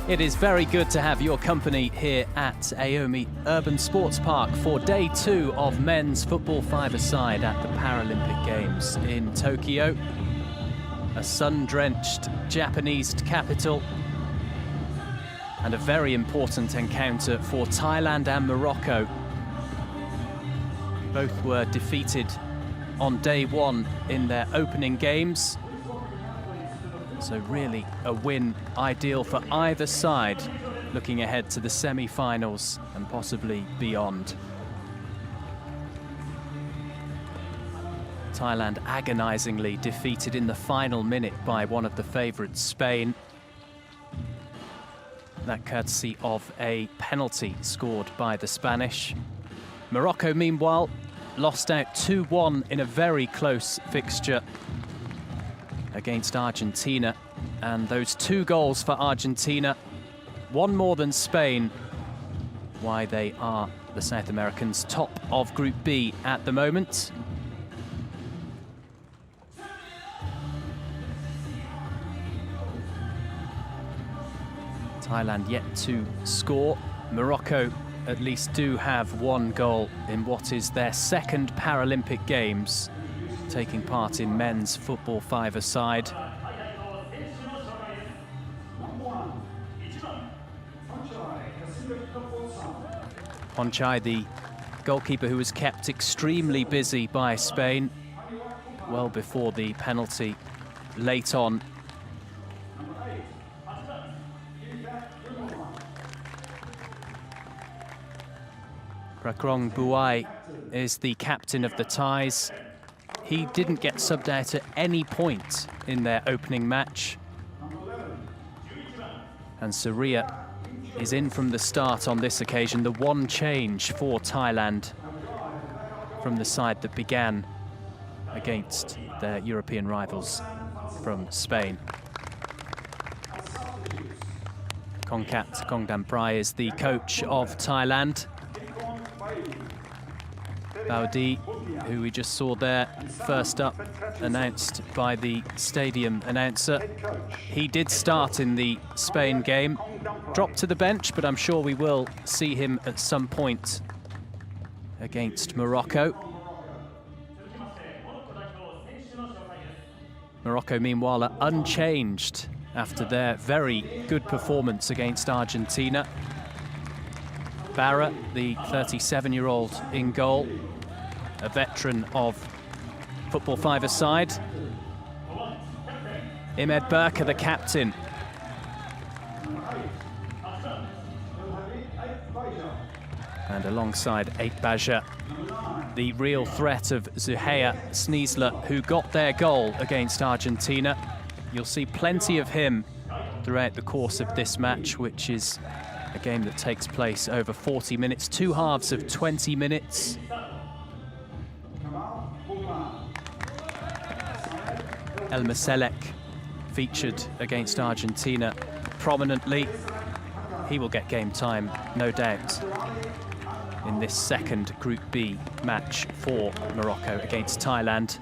It is very good to have your company here at Aomi Urban Sports Park for day 2 of men's football five-a-side at the Paralympic Games in Tokyo. A sun-drenched Japanese capital and a very important encounter for Thailand and Morocco. Both were defeated on day 1 in their opening games. So really a win ideal for either side, looking ahead to the semi-finals and possibly beyond. Thailand agonizingly defeated in the final minute by one of the favourites, Spain. That courtesy of a penalty scored by the Spanish. Morocco, meanwhile, lost out 2-1 in a very close fixture against Argentina, and those 2 goals for Argentina, one more than Spain, why they are the South Americans top of Group B at the moment. Thailand yet to score. Morocco at least do have 1 goal in what is their second Paralympic Games, taking part in men's football five-a-side. Ponchai, the goalkeeper who was kept extremely busy by Spain well before the penalty late on. Prakrong Buai is the captain of the Thais. He didn't get subbed out at any point in their opening match. And Surya is in from the start on this occasion, the one change for Thailand from the side that began against their European rivals from Spain. Kongkat Kongdamprai is the coach of Thailand. Baudi, who we just saw there, first up, announced by the stadium announcer. He did start in the Spain game, dropped to the bench, but I'm sure we will see him at some point against Morocco. Morocco, meanwhile, are unchanged after their very good performance against Argentina. Barra, the 37-year-old in goal, a veteran of football five-a-side. Imed Burka, the captain. And alongside Baja, the real threat of Zuhair Sneasler, who got their goal against Argentina. You'll see plenty of him throughout the course of this match, which is a game that takes place over 40 minutes, 2 halves of 20 minutes. El Maselek featured against Argentina prominently. He will get game time, no doubt, in this second Group B match for Morocco against Thailand.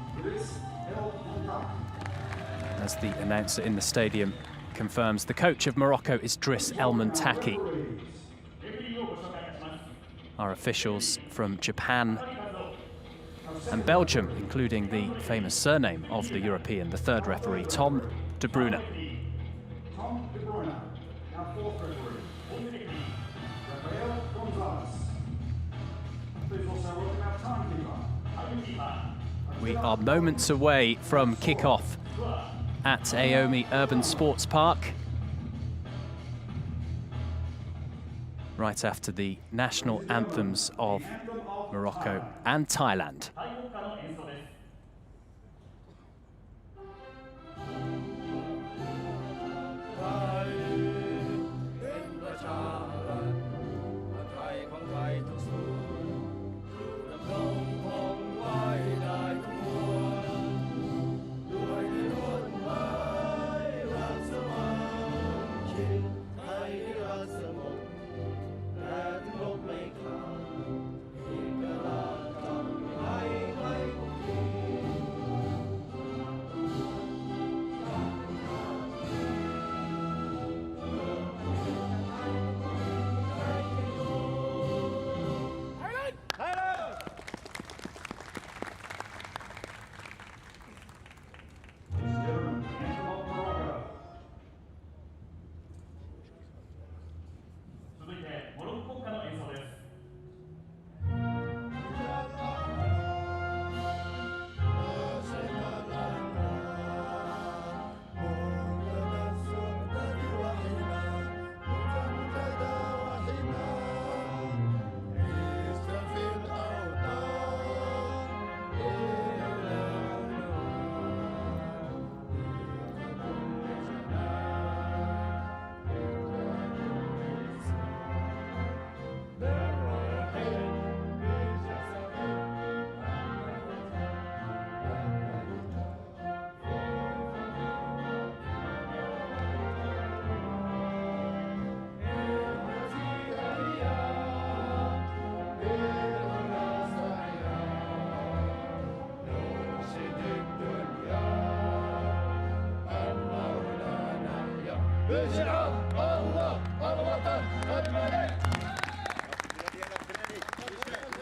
As the announcer in the stadium confirms, the coach of Morocco is Driss El-Muntaki. Our officials from Japan and Belgium, including the famous surname of the European, the 3rd referee, Tom de Bruyne. We are moments away from kick-off at Aomi Urban Sports Park, right after the national anthems of Morocco and Thailand.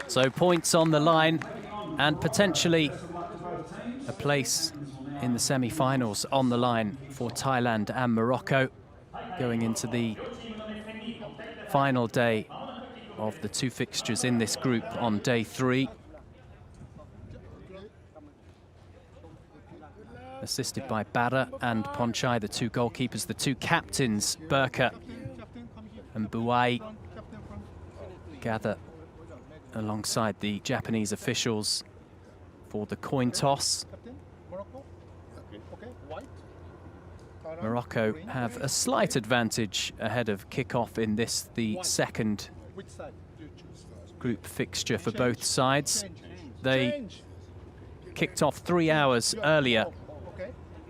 So points on the line and potentially a place in the semi-finals on the line for Thailand and Morocco going into the final day of the two fixtures in this group on day 3. Assisted by Bada and Ponchai, the two goalkeepers, the two captains, Burka and Buai, gather alongside the Japanese officials for the coin toss. Morocco have a slight advantage ahead of kick-off in this, the second group fixture for both sides. They kicked off 3 hours earlier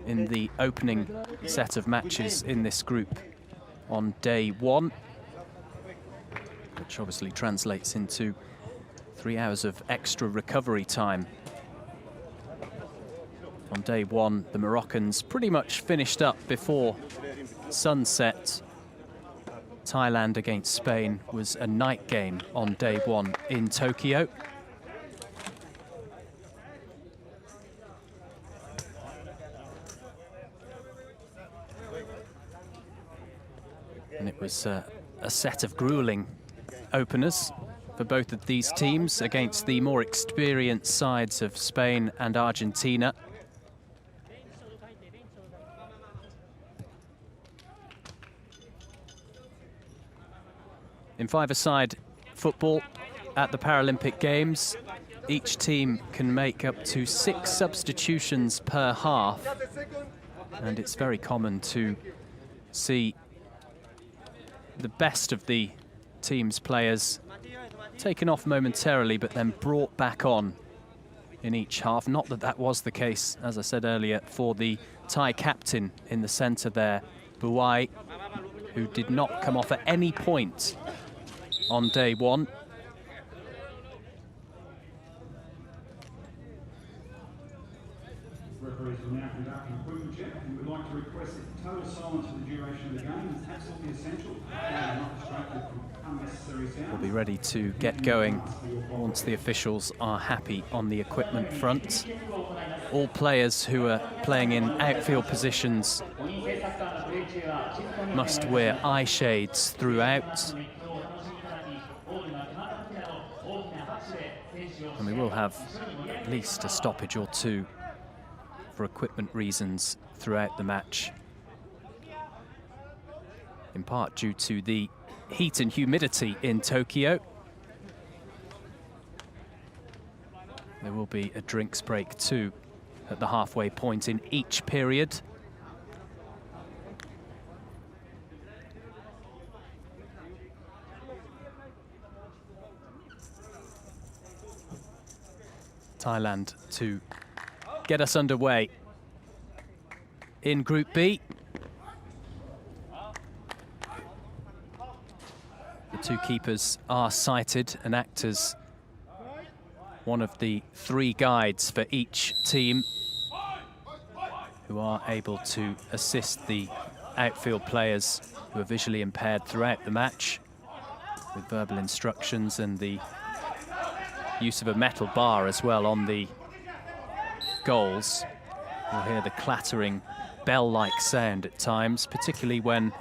in the opening set of matches in this group on day 1, which obviously translates into 3 hours of extra recovery time. On day 1, the Moroccans pretty much finished up before sunset. Thailand against Spain was a night game on day 1 in Tokyo. And it was a set of grueling openers for both of these teams against the more experienced sides of Spain and Argentina. In five-a-side football at the Paralympic Games, each team can make up to 6 substitutions per half, and it's very common to see the best of the team's players taken off momentarily but then brought back on in each half. Not that that was the case, as I said earlier, for the Thai captain in the centre there, Buai, who did not come off at any point on day 1. Referees will now conduct an equipment check and would like to request that total silence for the duration of the game is absolutely essential. Not distracted from unnecessary sounds. We'll be ready to get going once the officials are happy on the equipment front. All players who are playing in outfield positions must wear eye shades throughout. And we will have at least a stoppage or 2 for equipment reasons throughout the match, in part due to the heat and humidity in Tokyo. There will be a drinks break too at the halfway point in each period. Thailand to get us underway in Group B. The two keepers are sighted and act as one of the 3 guides for each team, who are able to assist the outfield players who are visually impaired throughout the match with verbal instructions and the use of a metal bar as well on the goals. You'll hear the clattering bell-like sound at times, particularly when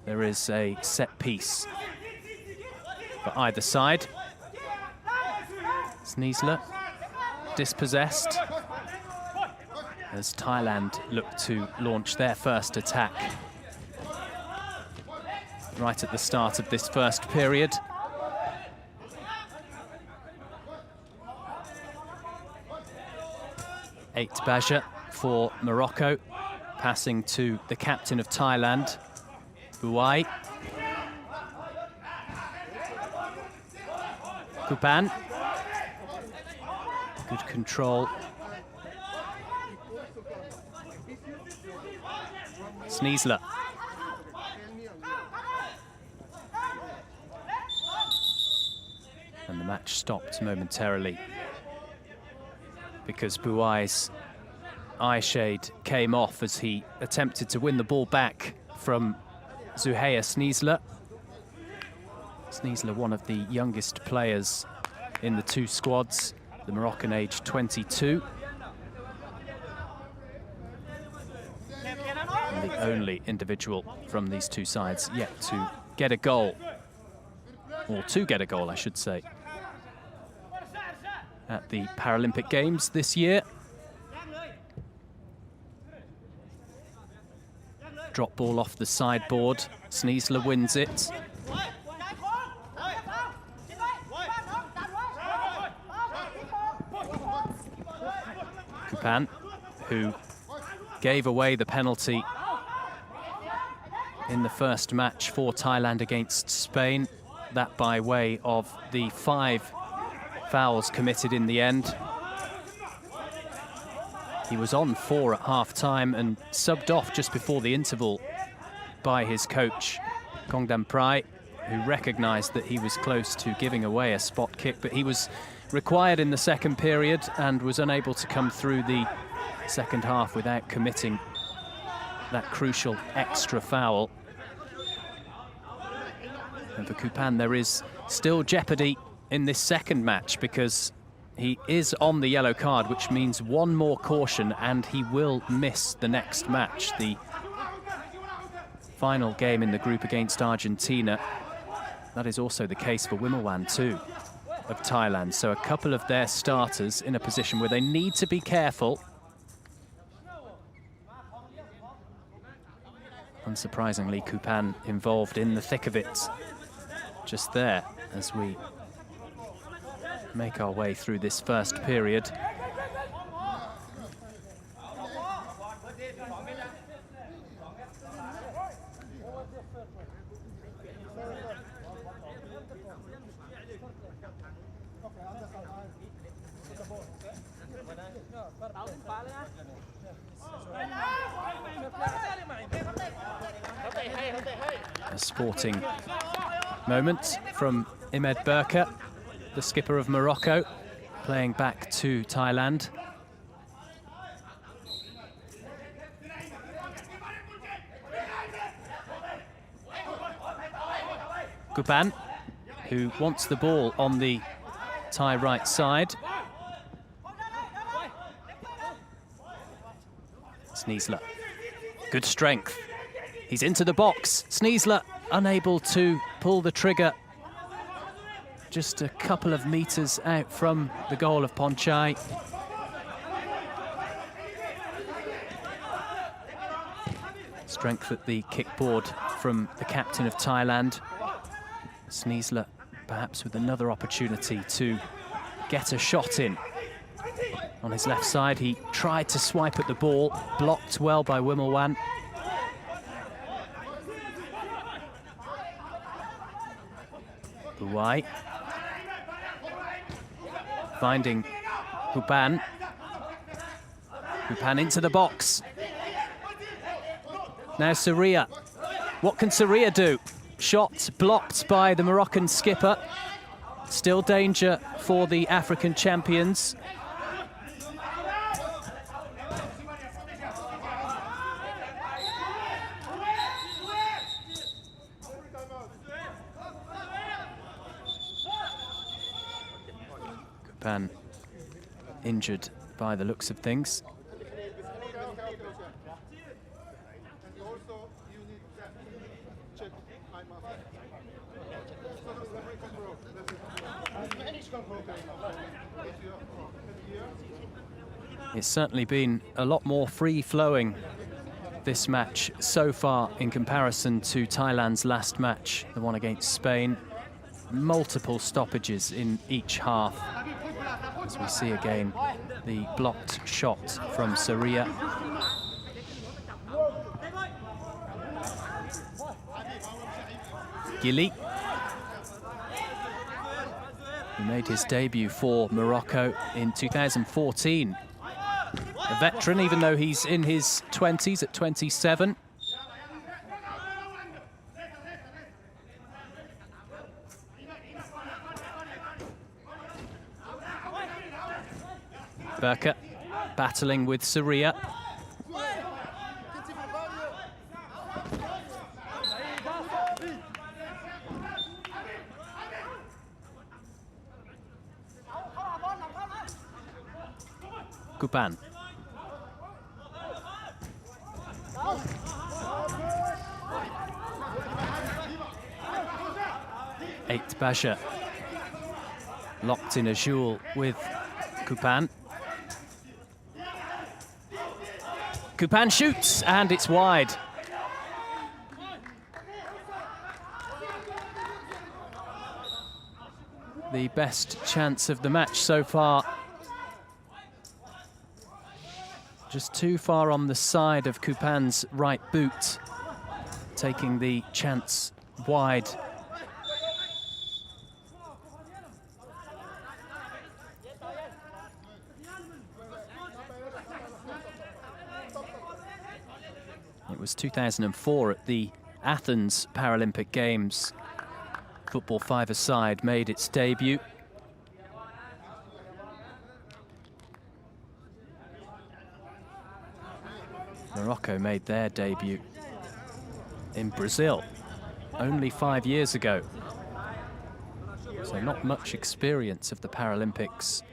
there is a set piece for either side. Sneasler dispossessed as Thailand look to launch their first attack right at the start of this first period. Baja for Morocco, passing to the captain of Thailand, Buai. Kupan. Good control. Sneasler. And the match stopped momentarily because Buai's eye shade came off as he attempted to win the ball back from Zuheya Sneesler. Sneesler, one of the youngest players in the two squads, the Moroccan age 22. And the only individual from these two sides yet to get a goal, or to get a goal, I should say, at the Paralympic Games this year. Drop ball off the sideboard. Sneesler wins it. Kupan, who gave away the penalty in the first match for Thailand against Spain, that by way of the 5 fouls committed in the end. He was on 4 at half-time and subbed off just before the interval by his coach, Kongdam Prai, who recognised that he was close to giving away a spot kick, but he was required in the second period and was unable to come through the second half without committing that crucial extra foul. And for Kupan, there is still jeopardy in this second match because he is on the yellow card, which means one more caution and he will miss the next match, the final game in the group against Argentina. That is also the case for Wimmelwan too, of Thailand. So a couple of their starters in a position where they need to be careful. Unsurprisingly, Kupan involved in the thick of it just there as we make our way through this first period. A sporting moment from Imed Berka, the skipper of Morocco, playing back to Thailand. Kupan, who wants the ball on the Thai right side. Sneesler, good strength. He's into the box. Sneesler unable to pull the trigger. Just a couple of meters out from the goal of Ponchai. Strength at the kickboard from the captain of Thailand. Sneesler perhaps with another opportunity to get a shot in. On his left side, he tried to swipe at the ball, blocked well by Wimmelwan. Buai finding Kupan. Kupan into the box. Now Saria. What can Saria do? Shot blocked by the Moroccan skipper. Still danger for the African champions. Kupan injured by the looks of things. It's certainly been a lot more free-flowing this match so far in comparison to Thailand's last match, the one against Spain. Multiple stoppages in each half. As we see again, the blocked shot from Saria. Gili, who made his debut for Morocco in 2014. A veteran, even though he's in his 20s at 27. Berka battling with Saria. Kupan. Eight Basha. Locked in a duel with Kupan. Kupan shoots, and it's wide. The best chance of the match so far. Just too far on the side of Kupan's right boot, taking the chance wide. It was 2004 at the Athens Paralympic Games. Football five-a-side made its debut. Morocco made their debut in Brazil only 5 years ago. So not much experience of the Paralympics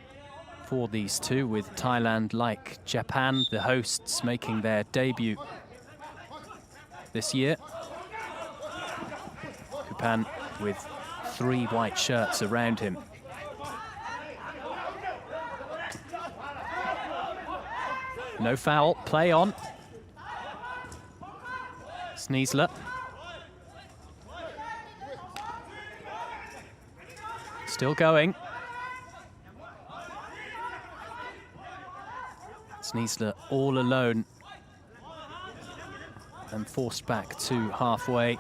for these two, with Thailand, like Japan, the hosts, making their debut this year. Kupan with 3 white shirts around him. No foul, play on. Sneasler. Still going. Sneasler all alone and forced back to halfway.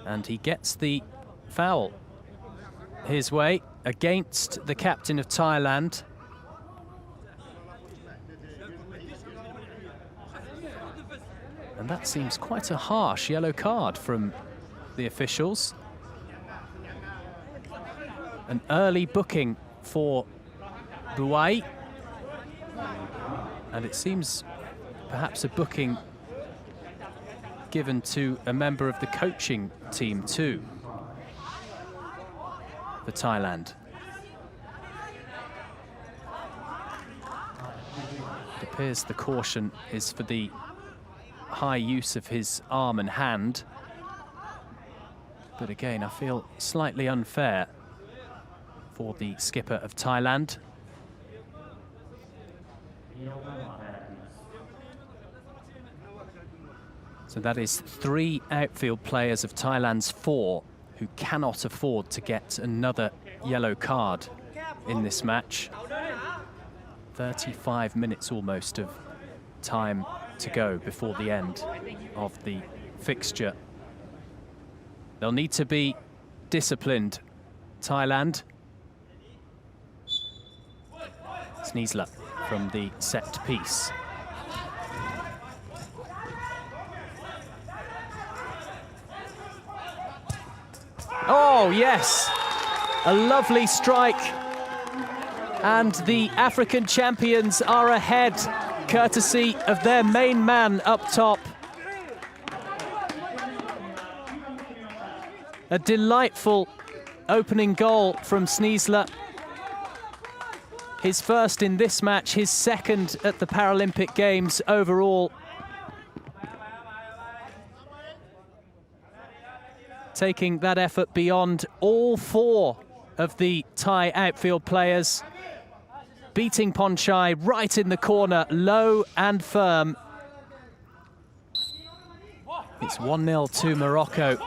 And he gets the foul his way against the captain of Thailand. And that seems quite a harsh yellow card from the officials. An early booking for Buai. And it seems perhaps a booking given to a member of the coaching team too, for Thailand. It appears the caution is for the high use of his arm and hand. But again, I feel slightly unfair for the skipper of Thailand. So that is 3 outfield players of Thailand's 4 who cannot afford to get another yellow card in this match. 35 minutes almost of time to go before the end of the fixture. They'll need to be disciplined, Thailand. Sneasler from the set piece. Oh, yes, a lovely strike. And the African champions are ahead, courtesy of their main man up top. A delightful opening goal from Sneasler. His first in this match, his second at the Paralympic Games overall. Taking that effort beyond all 4 of the Thai outfield players. Beating Ponchai right in the corner, low and firm. It's 1-0 to Morocco.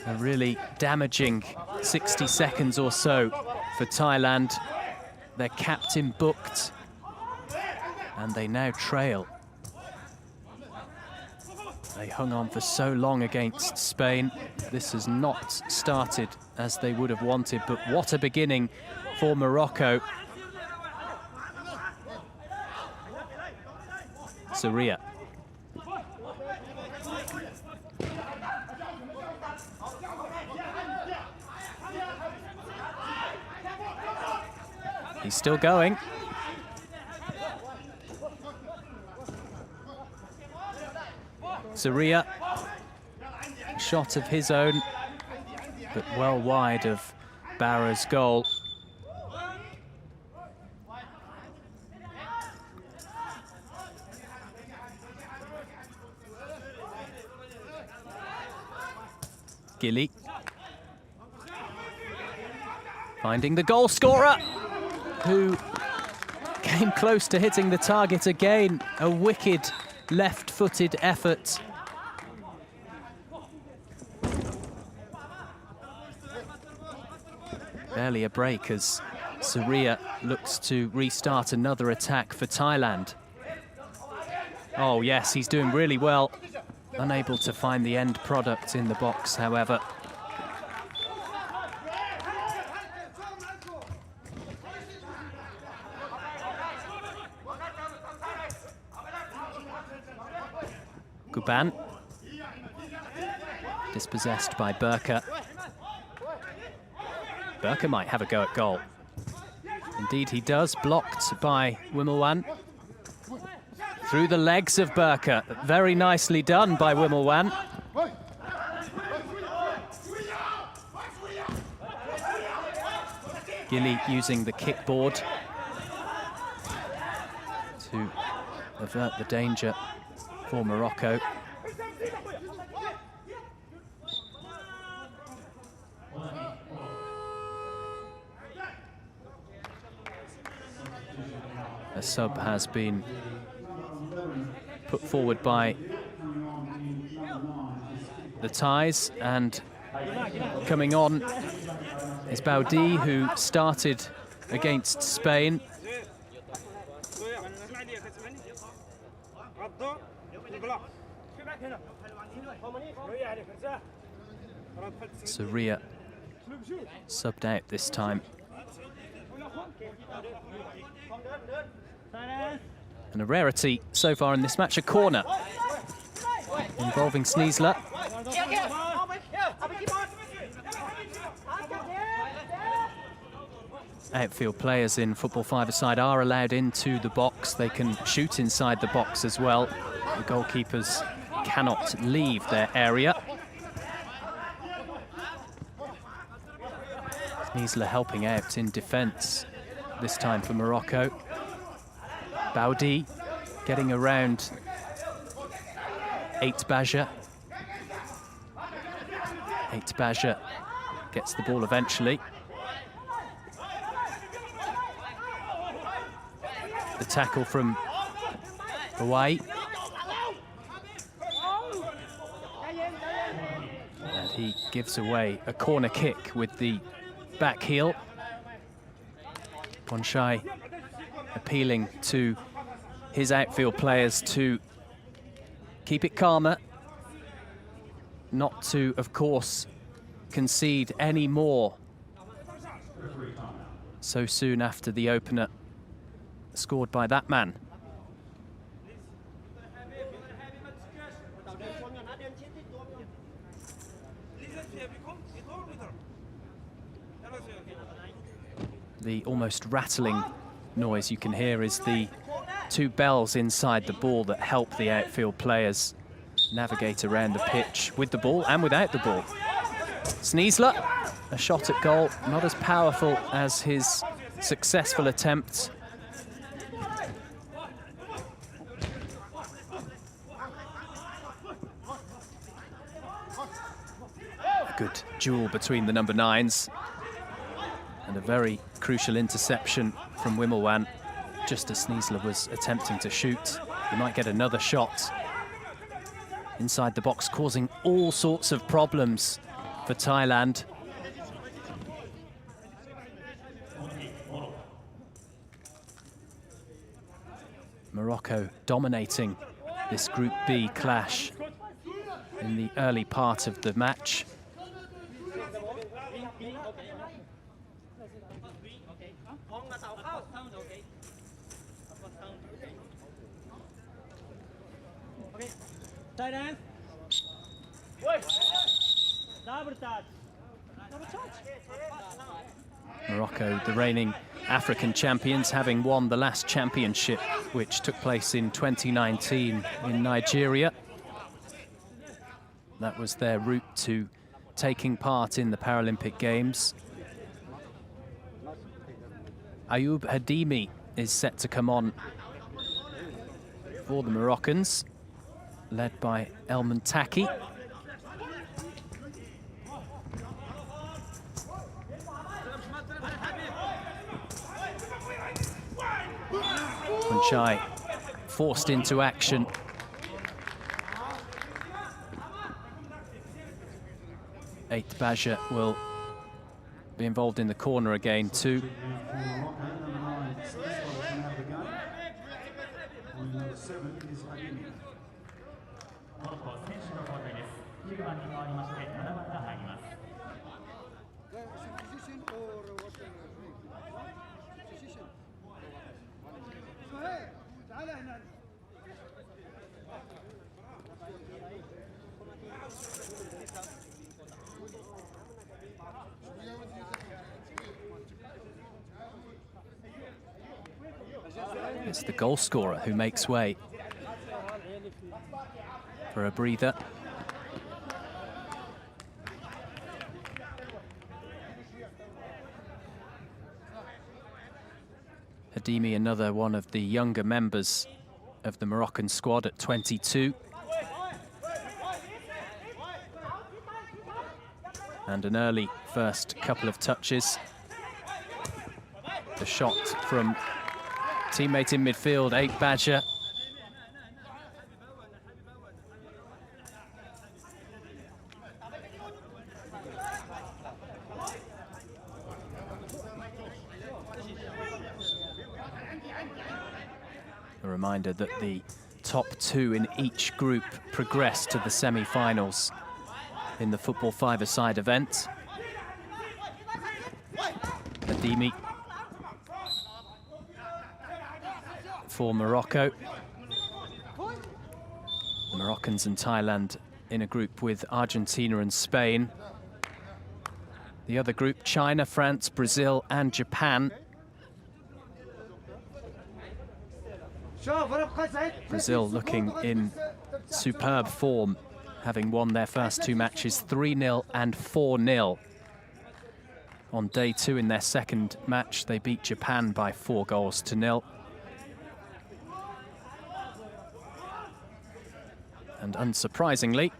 A really damaging 60 seconds or so for Thailand. Their captain booked, and they now trail. They hung on for so long against Spain. This has not started as they would have wanted, but what a beginning for Morocco. Saria. He's still going. Saria, shot of his own. but well wide of Barra's goal. Gilly finding the goal scorer, who came close to hitting the target again. A wicked left-footed effort. Barely a break as Surya looks to restart another attack for Thailand. Oh yes, he's doing really well. Unable to find the end product in the box, however. Guban, dispossessed by Burka. Burka might have a go at goal. Indeed he does, blocked by Wimmelwan. Through the legs of Burka, very nicely done by Wimmelwan. Gilly using the kickboard to avert the danger for Morocco. A sub has been put forward by the Thais, and coming on is Baudi, who started against Spain. Surya subbed out this time. And a rarity so far in this match, a corner involving Sneasler. Outfield players in football five-a-side are allowed into the box. They can shoot inside the box as well. The goalkeepers cannot leave their area. Sneasler helping out in defence, this time for Morocco. Baudi getting around Baja. Baja gets the ball eventually. The tackle from Hawaii. And he gives away a corner kick with the back heel. Ponchai appealing to his outfield players to keep it calmer, not to, of course, concede any more so soon after the opener scored by that man. The almost rattling noise you can hear is the two bells inside the ball that help the outfield players navigate around the pitch with the ball and without the ball. Sneasler, a shot at goal, not as powerful as his successful attempt. A good duel between the number 9s. And a very crucial interception from Wimmelwan, just as Sneasler was attempting to shoot. He might get another shot inside the box, causing all sorts of problems for Thailand. Morocco dominating this Group B clash in the early part of the match. Morocco, the reigning African champions, having won the last championship, which took place in 2019 in Nigeria. That was their route to taking part in the Paralympic Games. Ayoub Hadimi is set to come on for the Moroccans, led by El Muntaki. Punchai forced into action. Eight Baja will be involved in the corner again too. It's the goal scorer who makes way for a breather. Hadimi, another one of the younger members of the Moroccan squad at 22. And an early first couple of touches. The shot from teammate in midfield, Eight Baja. A reminder that the top two in each group progress to the semi-finals in the football five-a-side event. Hadimi for Morocco. The Moroccans and Thailand in a group with Argentina and Spain. The other group, China, France, Brazil and Japan. Brazil looking in superb form, having won their first two matches 3-0 and 4-0. On day two in their second match, they beat Japan by 4-0. And unsurprisingly,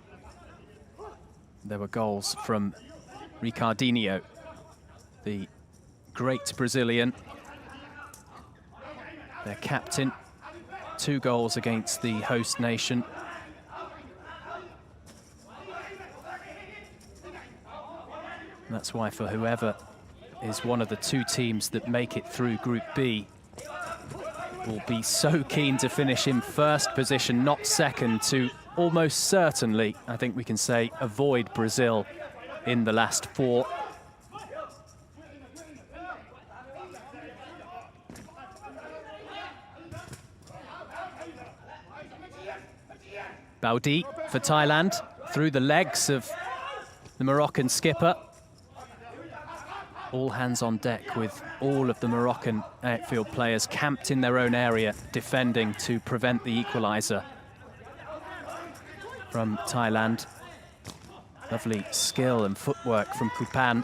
there were goals from Ricardinho, the great Brazilian, their captain. 2 goals against the host nation. And that's why for whoever is one of the 2 teams that make it through Group B will be so keen to finish in first position, not second, to almost certainly, I think we can say, avoid Brazil in the last 4. Baudi for Thailand, through the legs of the Moroccan skipper. All hands on deck with all of the Moroccan outfield players camped in their own area, defending to prevent the equaliser from Thailand. Lovely skill and footwork from Kupan.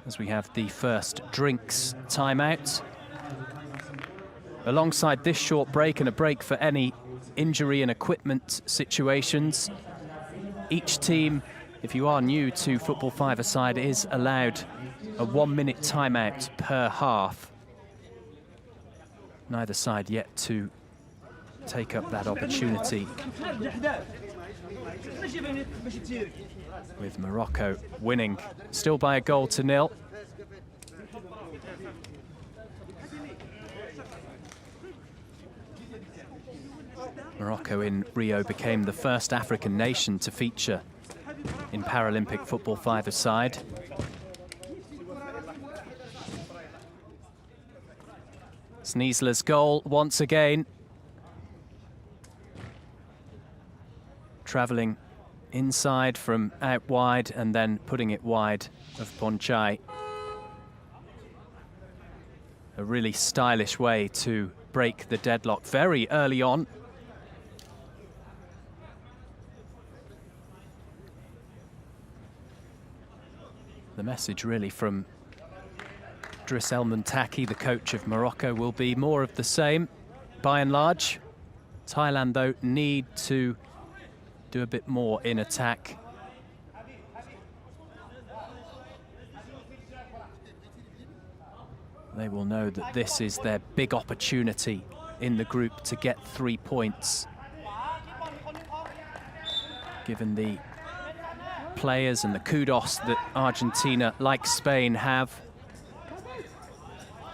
As we have the first drinks timeout. Alongside this short break and a break for any injury and equipment situations, each team, if you are new to football five-a-side, is allowed a 1-minute timeout per half. Neither side yet to take up that opportunity, with Morocco winning still by a 1-0. Morocco in Rio became the first African nation to feature in Paralympic football five-a-side. Sneesler's goal once again. Travelling inside from out wide and then putting it wide of Ponchai. A really stylish way to break the deadlock very early on. The message really from Driss El Muntaki, the coach of Morocco, will be more of the same by and large. Thailand, though, need to do a bit more in attack. They will know that this is their big opportunity in the group to get 3 points. Given the players and the kudos that Argentina, like Spain, have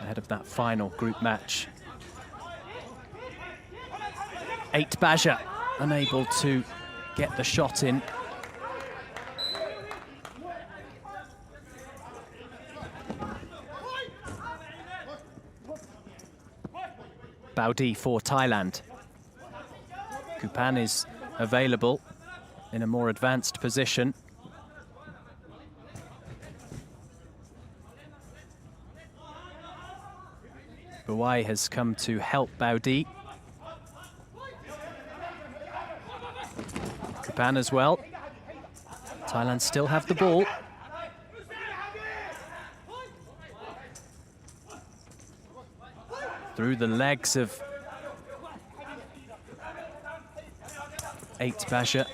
ahead of that final group match. 8 Baja unable to get the shot in. Baudi for Thailand. Kupan is available in a more advanced position. Buai has come to help Baudi. Kupan as well. Thailand still have the ball. Through the legs of 8 Baja.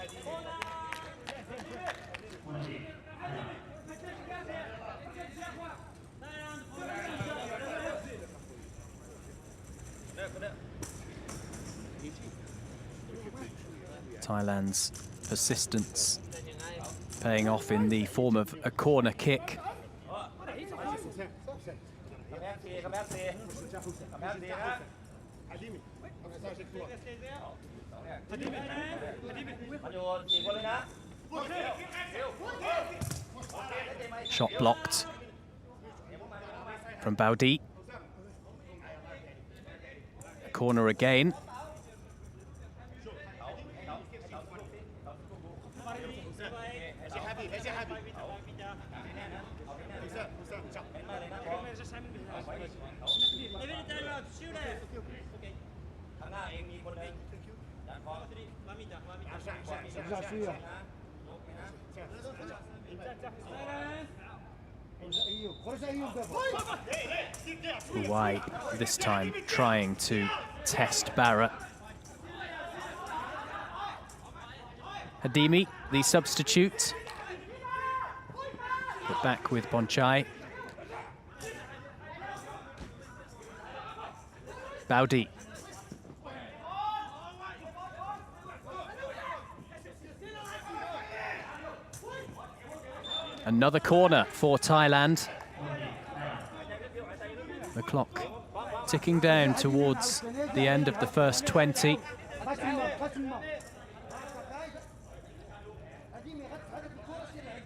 Thailand's persistence paying off in the form of a corner kick. Shot blocked from Baudi. A corner again. Buai this time trying to test Barra. Hadimi, the substitute. But back with Bonchai. Baudi. Another corner for Thailand. The clock ticking down towards the end of the first 20.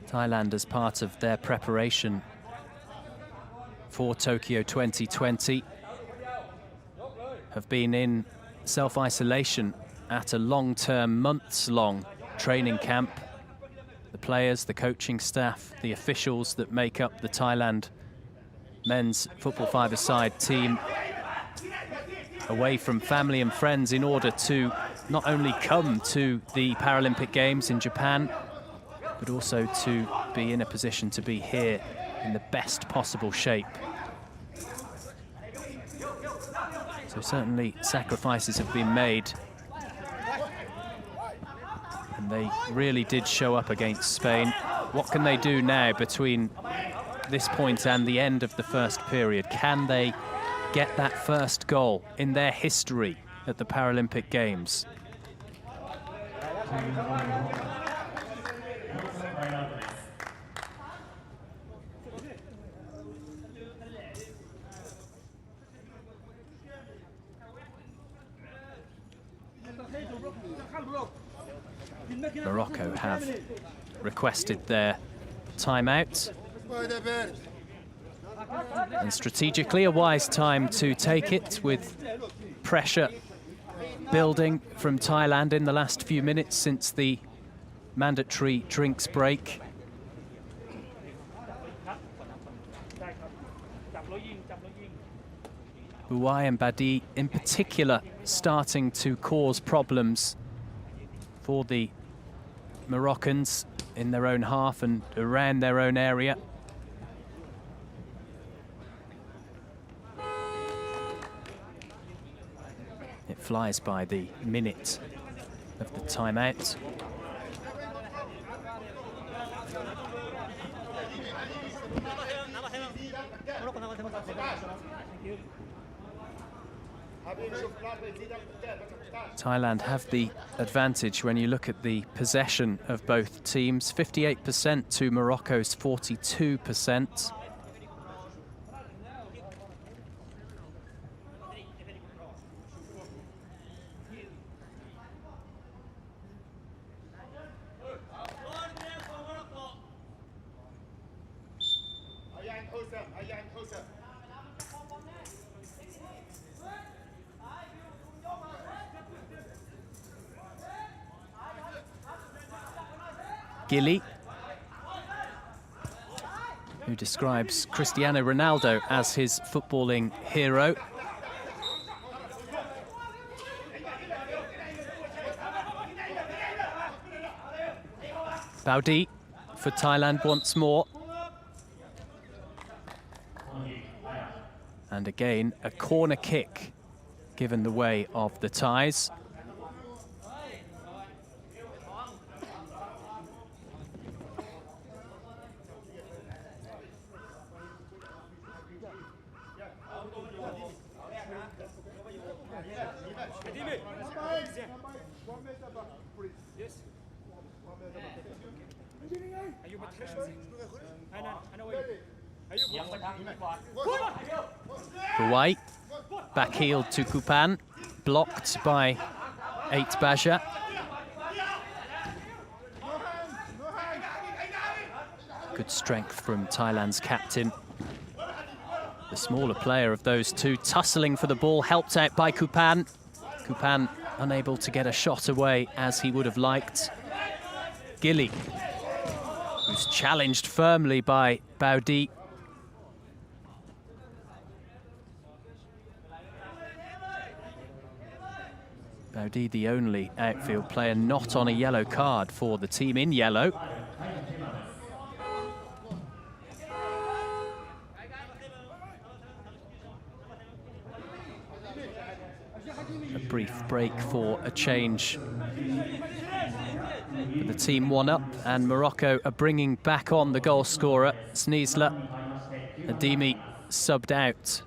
Thailand, as part of their preparation for Tokyo 2020, have been in self-isolation at a long-term, months-long training camp. The players, the coaching staff, the officials that make up the Thailand men's football five-a-side team away from family and friends in order to not only come to the Paralympic Games in Japan, but also to be in a position to be here in the best possible shape. So certainly sacrifices have been made. And they really did show up against Spain. What can they do now between this point and the end of the first period? Can they get that first goal in their history at the Paralympic Games? Morocco have requested their timeout. And strategically a wise time to take it, with pressure building from Thailand in the last few minutes since the mandatory drinks break. Buai and Baudi in particular starting to cause problems for the Moroccans in their own half and around their own area. It flies by the minute of the timeout. Thailand have the advantage when you look at the possession of both teams. 58% to Morocco's 42%. Gilly, who describes Cristiano Ronaldo as his footballing hero. Baudi for Thailand once more. And again, a corner kick given the way of the Thais. White, back-heeled to Kupan, blocked by 8 Baja. Good strength from Thailand's captain. The smaller player of those two, tussling for the ball, helped out by Kupan. Kupan unable to get a shot away as he would have liked. Gilly, who's challenged firmly by Baudi. Baudi, the only outfield player not on a yellow card for the team in yellow. A brief break for a change. But the team 1 up, and Morocco are bringing back on the goal scorer, Sneesler. Adimi subbed out.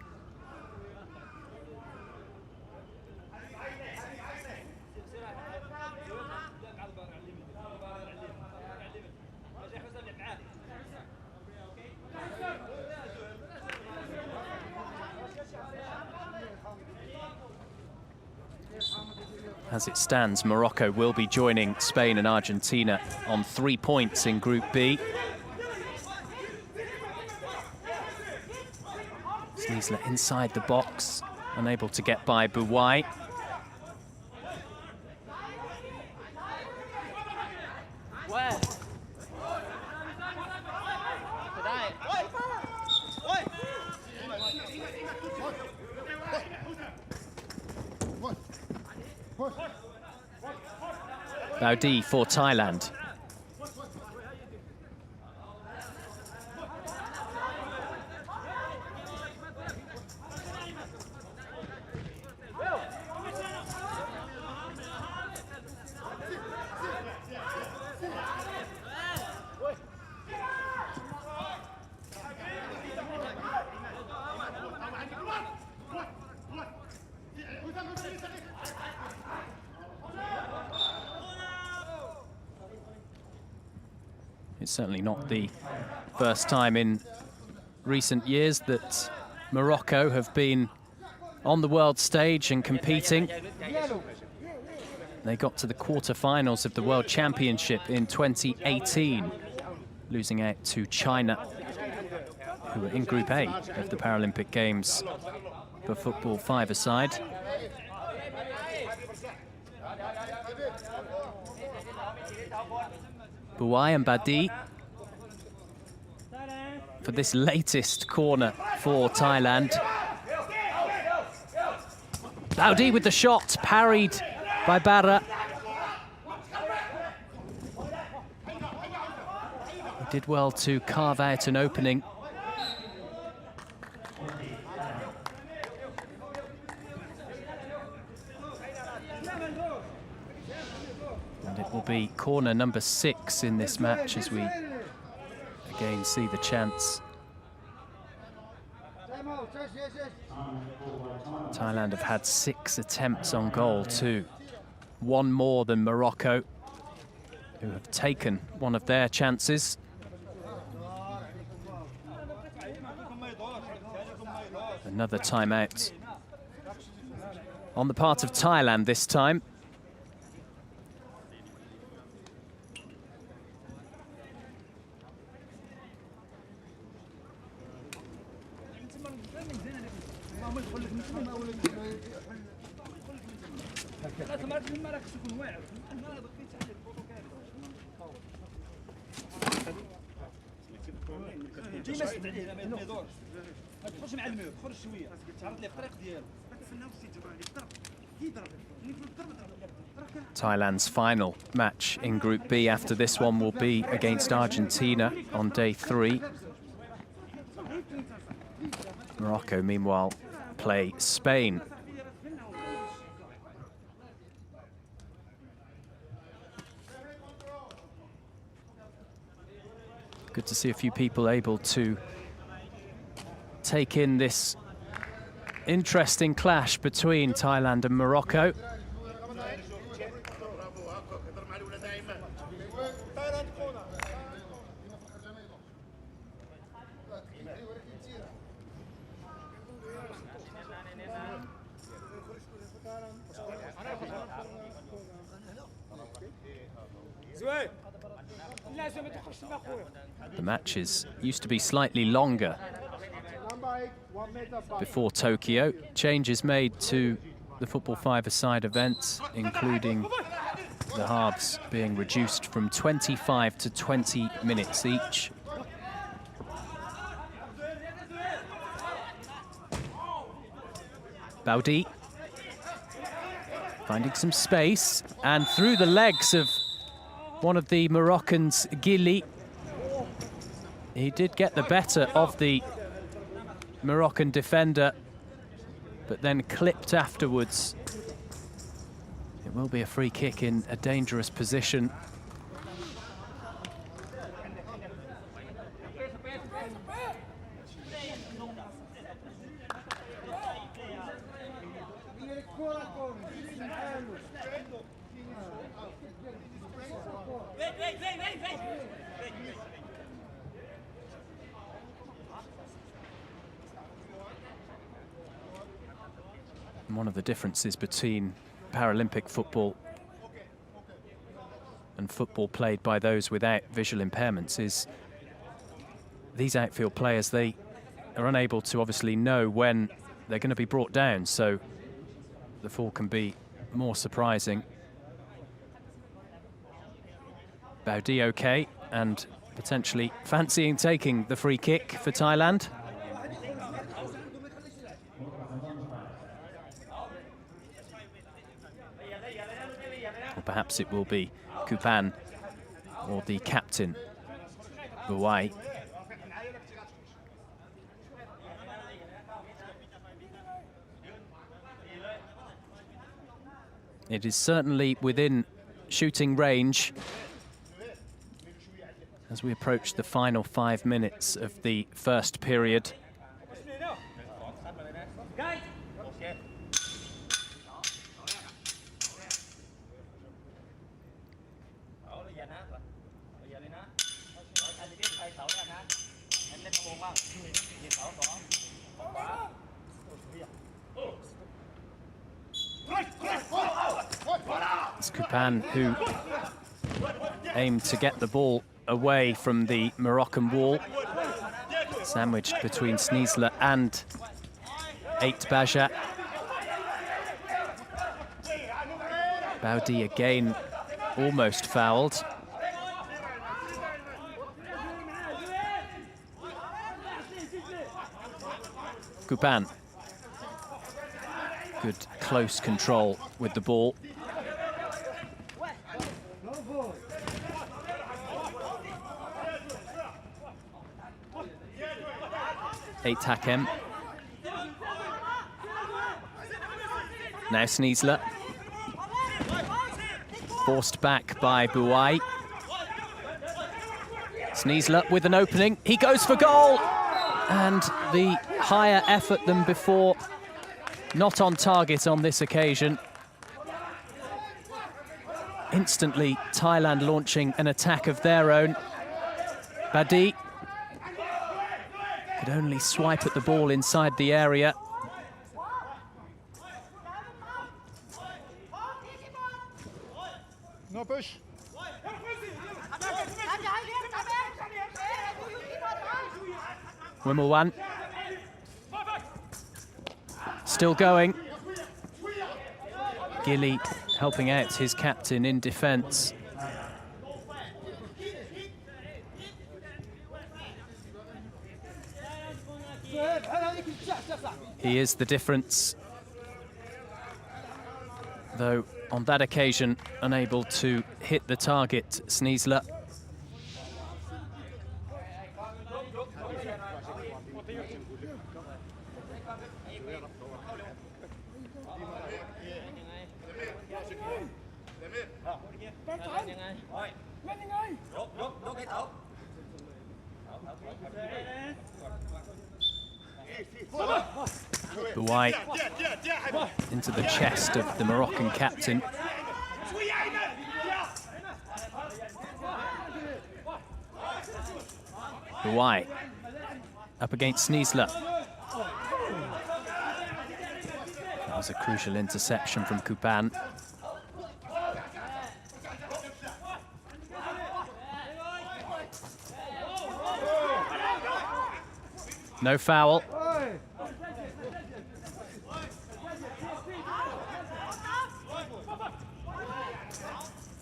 As it stands, Morocco will be joining Spain and Argentina on 3 points in Group B. Sneesler inside the box, unable to get by Buwai. Baudi for Thailand. It's certainly not the first time in recent years that Morocco have been on the world stage and competing. They got to the quarterfinals of the World Championship in 2018, losing out to China, who were in Group A of the Paralympic Games for football five-a-side. Buwai and Baudi for this latest corner for Thailand. Baudi with the shot, parried by Barra. He did well to carve out an opening. It will be corner number 6 in this match as we again see the chance. Thailand have had 6 attempts on goal too. 1 more than Morocco, who have taken one of their chances. Another timeout on the part of Thailand this time. Thailand's final match in Group B after this one will be against Argentina on day 3. Morocco, meanwhile, play Spain. Good to see a few people able to take in this interesting clash between Thailand and Morocco. The matches used to be slightly longer before Tokyo. Changes made to the football 5-a-side events, including the halves being reduced from 25 to 20 minutes each. Baudi finding some space, and through the legs of one of the Moroccans, Gili. He did get the better of the Moroccan defender, but then clipped afterwards. It will be a free kick in a dangerous position. One of the differences between Paralympic football and football played by those without visual impairments is these outfield players, they are unable to obviously know when they're going to be brought down, so the fall can be more surprising. Baudi okay, and potentially fancying taking the free kick for Thailand. Or perhaps it will be Kupan or the captain, Buai. It is certainly within shooting range as we approach the final 5 minutes of the first period. It's Kupan who aimed to get the ball away from the Moroccan wall, sandwiched between Sneasler and Eight Baja. Baudi again almost fouled. Kupan. Good close control with the ball. Eight Hakem. Now Sneasler. Forced back by Bouai. Sneasler with an opening. He goes for goal! And the higher effort than before. Not on target on this occasion. Instantly, Thailand launching an attack of their own. Badi could only swipe at the ball inside the area. No push. Wimbledon still going. Gilly helping out his captain in defence. He is the difference, though on that occasion unable to hit the target, Sneasler. Bouai into the chest of the Moroccan captain. Bouai up against Sneasler. That was a crucial interception from Kupan. No foul.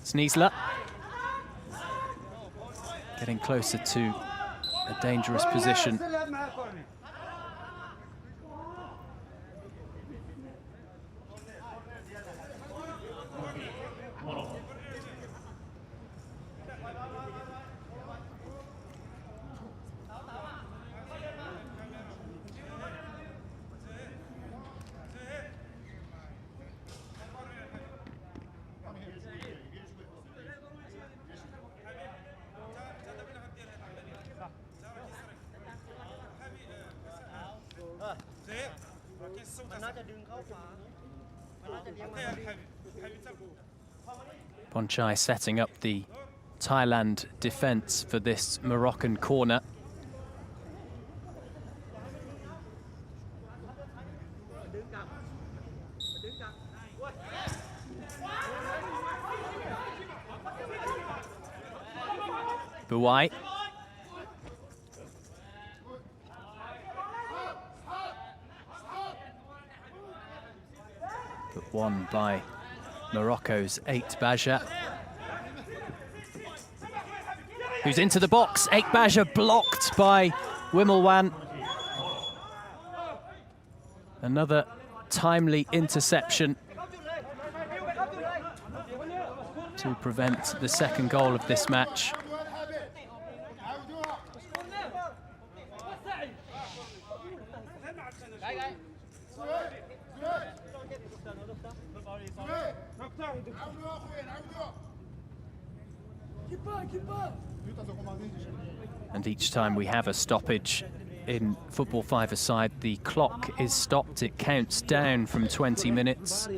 Sneasler getting closer to a dangerous position. Ponchai setting up the Thailand defence for this Moroccan corner. Bouai. But won by Morocco's 8 Baja, who's into the box. 8 Baja blocked by Wimbledon. Another timely interception to prevent the second goal of this match. And each time we have a stoppage in football five-a-side, the clock is stopped. It counts down from 20 minutes.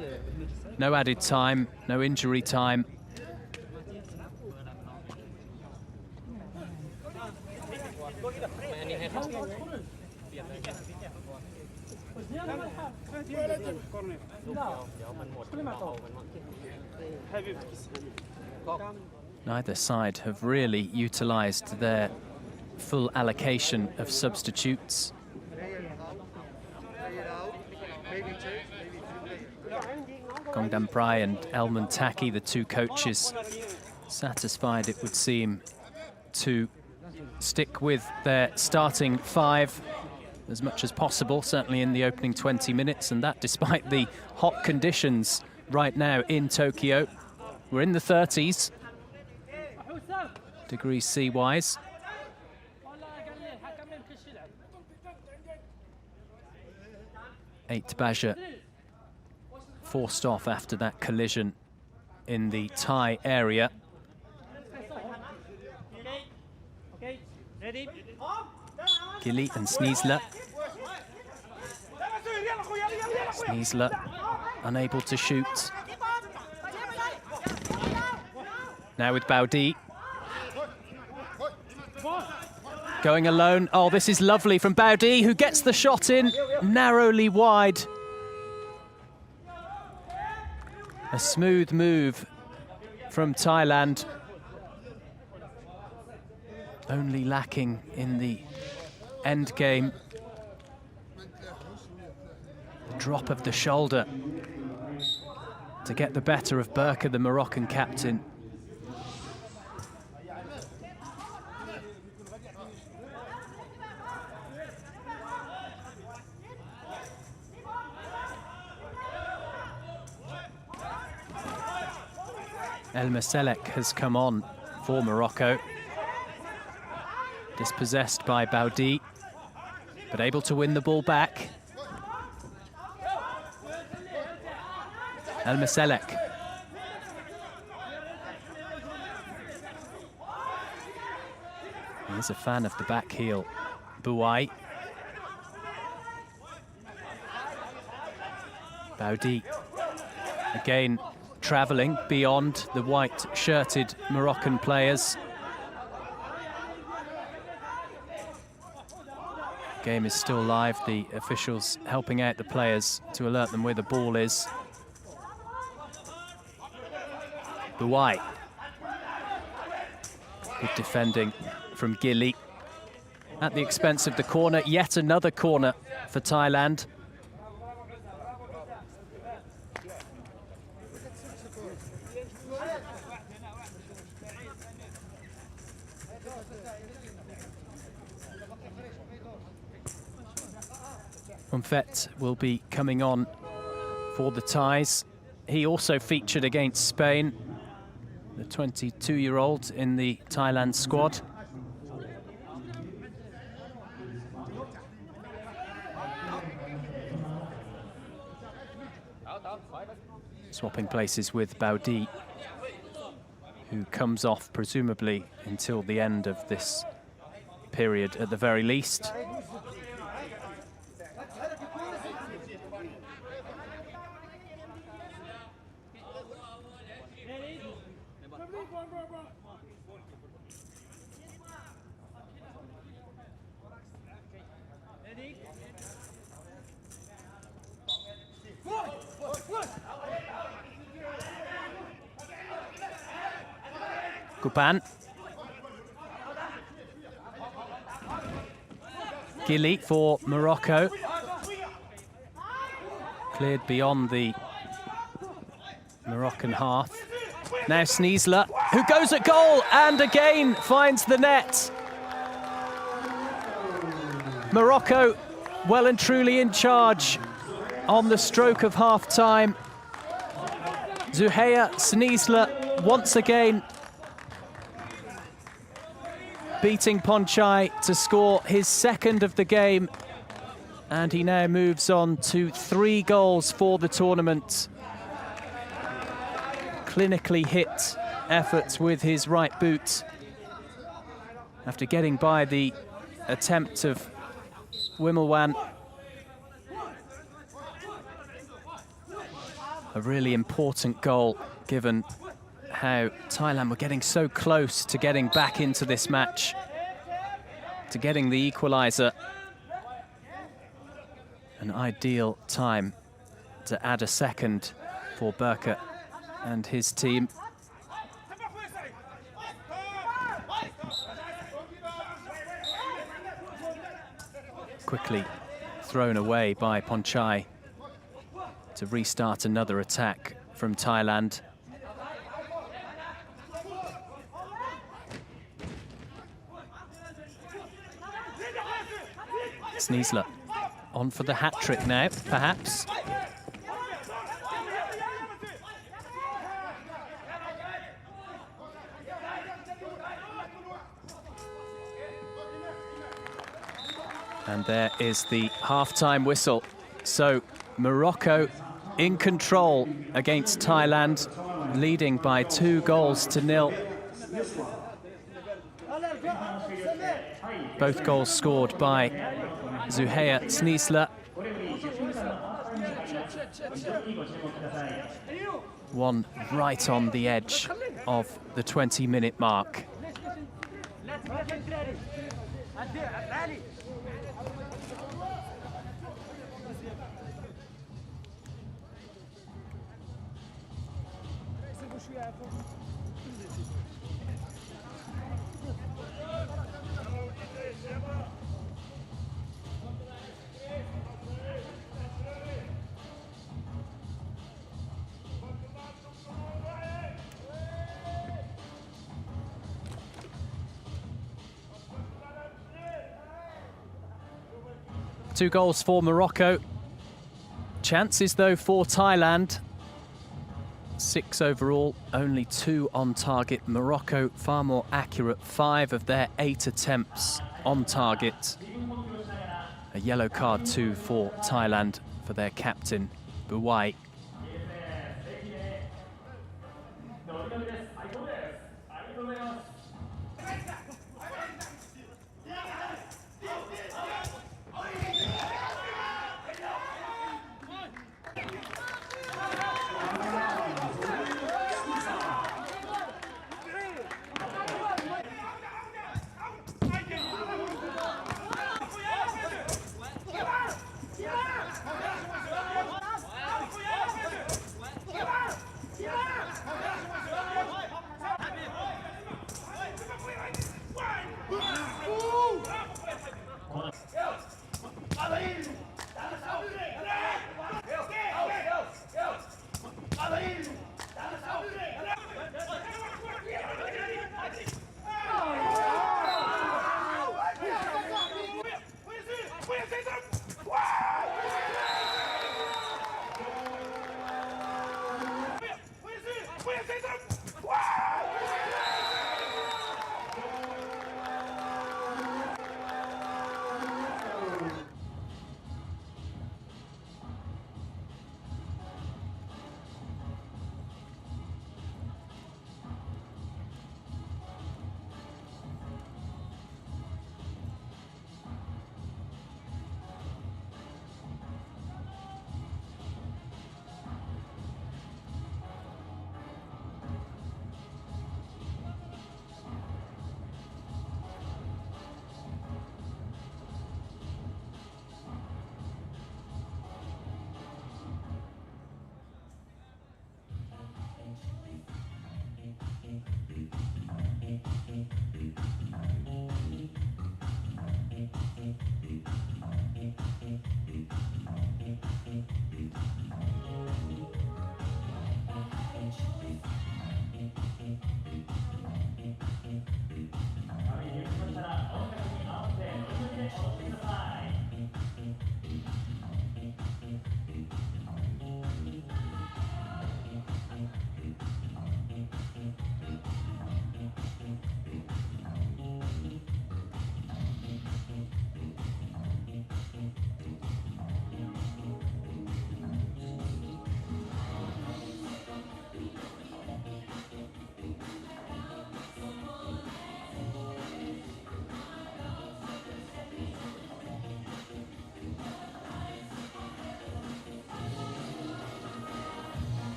No added time, no injury time. Neither side have really utilised their full allocation of substitutes. Gongdam Prai and Elman Taki, the two coaches, satisfied, it would seem, to stick with their starting 5 as much as possible, certainly in the opening 20 minutes, and that despite the hot conditions right now in Tokyo. We're in the 30s degrees C-wise. Eight Baja forced off after that collision in the Thai area. Gilly and Sneesler. Sneesler unable to shoot. Now with Baudi. Going alone. Oh, this is lovely from Baudi, who gets the shot in narrowly wide. A smooth move from Thailand. Only lacking in the end game. The drop of the shoulder to get the better of Burka, the Moroccan captain. El Maselek has come on for Morocco. Dispossessed by Baudi, but able to win the ball back. El Maselek. He's a fan of the back heel. Bouai. Baudi. Again, travelling beyond the white-shirted Moroccan players. Game is still live. The officials helping out the players to alert them where the ball is. Bouai. Good defending from Gilly. At the expense of the corner, yet another corner for Thailand. Umfet will be coming on for the Thais. He also featured against Spain, the 22-year-old in the Thailand squad. Swapping places with Baudi, who comes off presumably until the end of this period at the very least. Gupan. Gilly for Morocco. Cleared beyond the Moroccan half. Now Sneesler, who goes at goal and again finds the net. Morocco well and truly in charge on the stroke of half-time. Zuhair Sneesler once again beating Ponchai to score his second of the game, and he now moves on to 3 goals for the tournament. Clinically hit efforts with his right boot after getting by the attempt of Wimmelwan. A really important goal given how Thailand were getting so close to getting back into this match, to getting the equaliser. An ideal time to add a second for Burka and his team. Quickly thrown away by Ponchai to restart another attack from Thailand. Sneesler on for the hat-trick now, perhaps. And there is the half-time whistle. So Morocco in control against Thailand. leading by 2-0. Both goals scored by Zuheya Sneesler. One right on the edge of the 20-minute mark. Two goals for Morocco. Chances, though, for Thailand. 6 overall, only 2 on target. Morocco far more accurate. 5 of their 8 attempts on target. A yellow card, too, for Thailand for their captain, Buwai.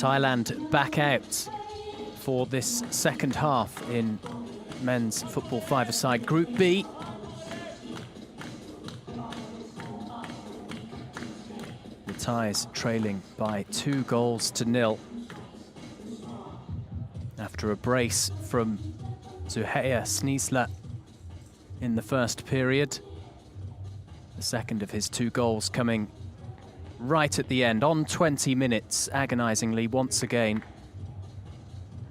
Thailand back out for this second half in men's football five-a-side Group B. The Thais trailing by 2-0 after a brace from Zuhair Sneesler in the first period. The second of his 2 goals coming right at the end, on 20 minutes, agonisingly once again.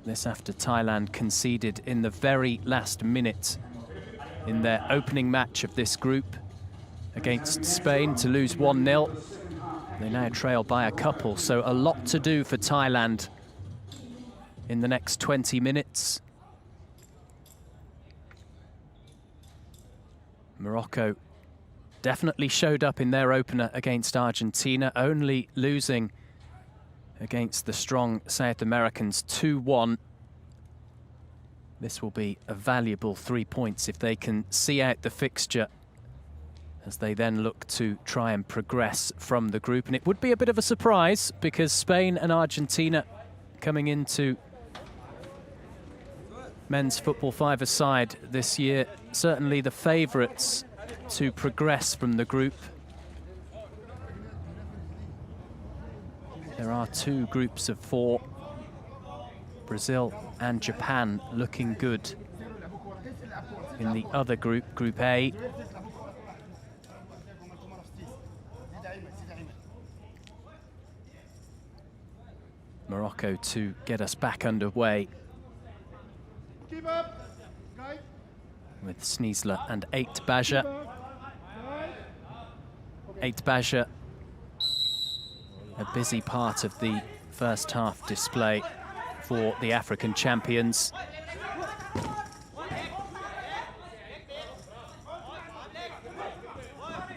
This after Thailand conceded in the very last minute in their opening match of this group against Spain to lose 1-0. They now trail by a couple, so a lot to do for Thailand in the next 20 minutes. Morocco definitely showed up in their opener against Argentina, only losing against the strong South Americans 2-1. This will be a valuable 3 points if they can see out the fixture as they then look to try and progress from the group. And it would be a bit of a surprise because Spain and Argentina coming into men's football five-a-side this year, certainly the favourites to progress from the group. There are 2 groups of 4. Brazil and Japan looking good in the other group, Group A. Morocco to get us back underway with Sneesler and Baja. Baja, a busy part of the first half display for the African champions.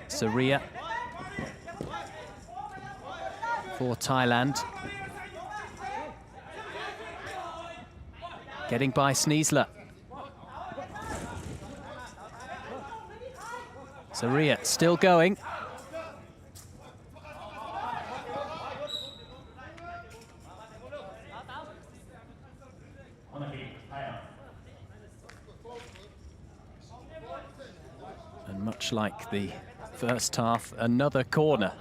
Saria for Thailand. Getting by Sneesler. Saria still going. And much like the first half, another corner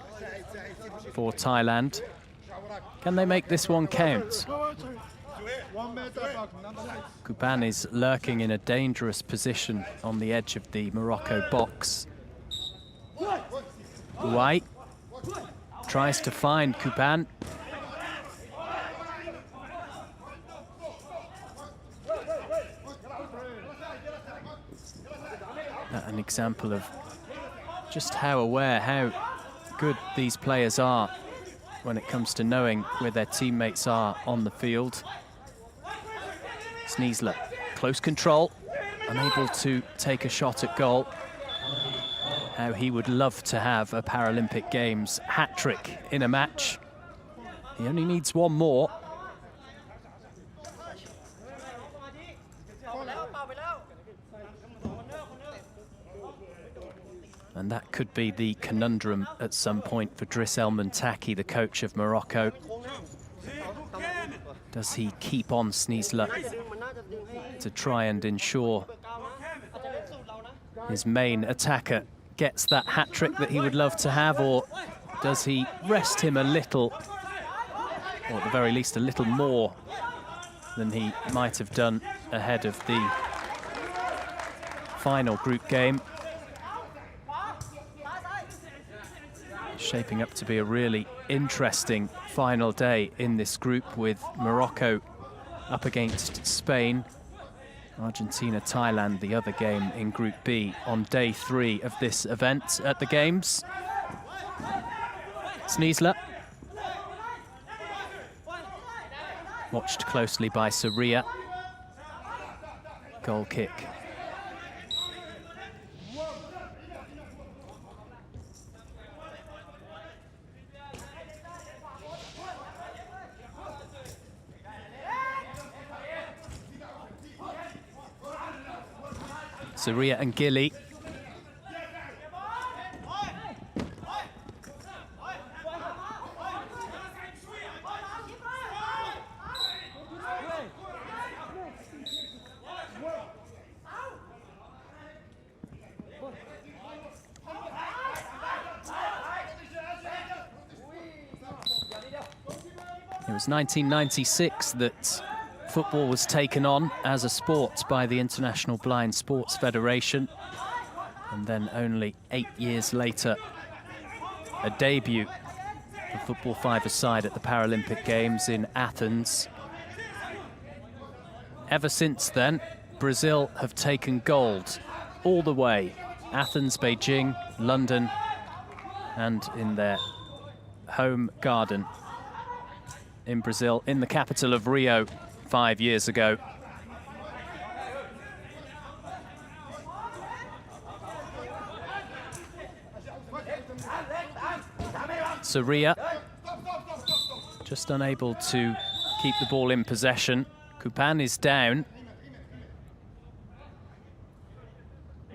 for Thailand. Can they make this one count? Kuban is lurking in a dangerous position on the edge of the Morocco box. White tries to find Kuban. An example of just how aware, how good these players are when it comes to knowing where their teammates are on the field. Sneesler, close control, unable to take a shot at goal. How he would love to have a Paralympic Games hat-trick in a match. He only needs one more. And that could be the conundrum at some point for Driss El Montaki, the coach of Morocco. Does he keep on Sneesler to try and ensure his main attacker gets that hat-trick that he would love to have, or does he rest him a little, or at the very least a little more than he might have done ahead of the final group game? Shaping up to be a really interesting final day in this group, with Morocco up against Spain, Argentina, Thailand, the other game in Group B on day 3 of this event at the Games. Sneesler. Watched closely by Saria. Goal kick. Saria and Gilly. was 1996 that football was taken on as a sport by the International Blind Sports Federation. And then only 8 years later, a debut for football five-a-side at the Paralympic Games in Athens. Ever since then, Brazil have taken gold all the way. Athens, Beijing, London, and in their home garden in Brazil, in the capital of Rio 5 years ago. Soria just unable to keep the ball in possession. Kupan is down.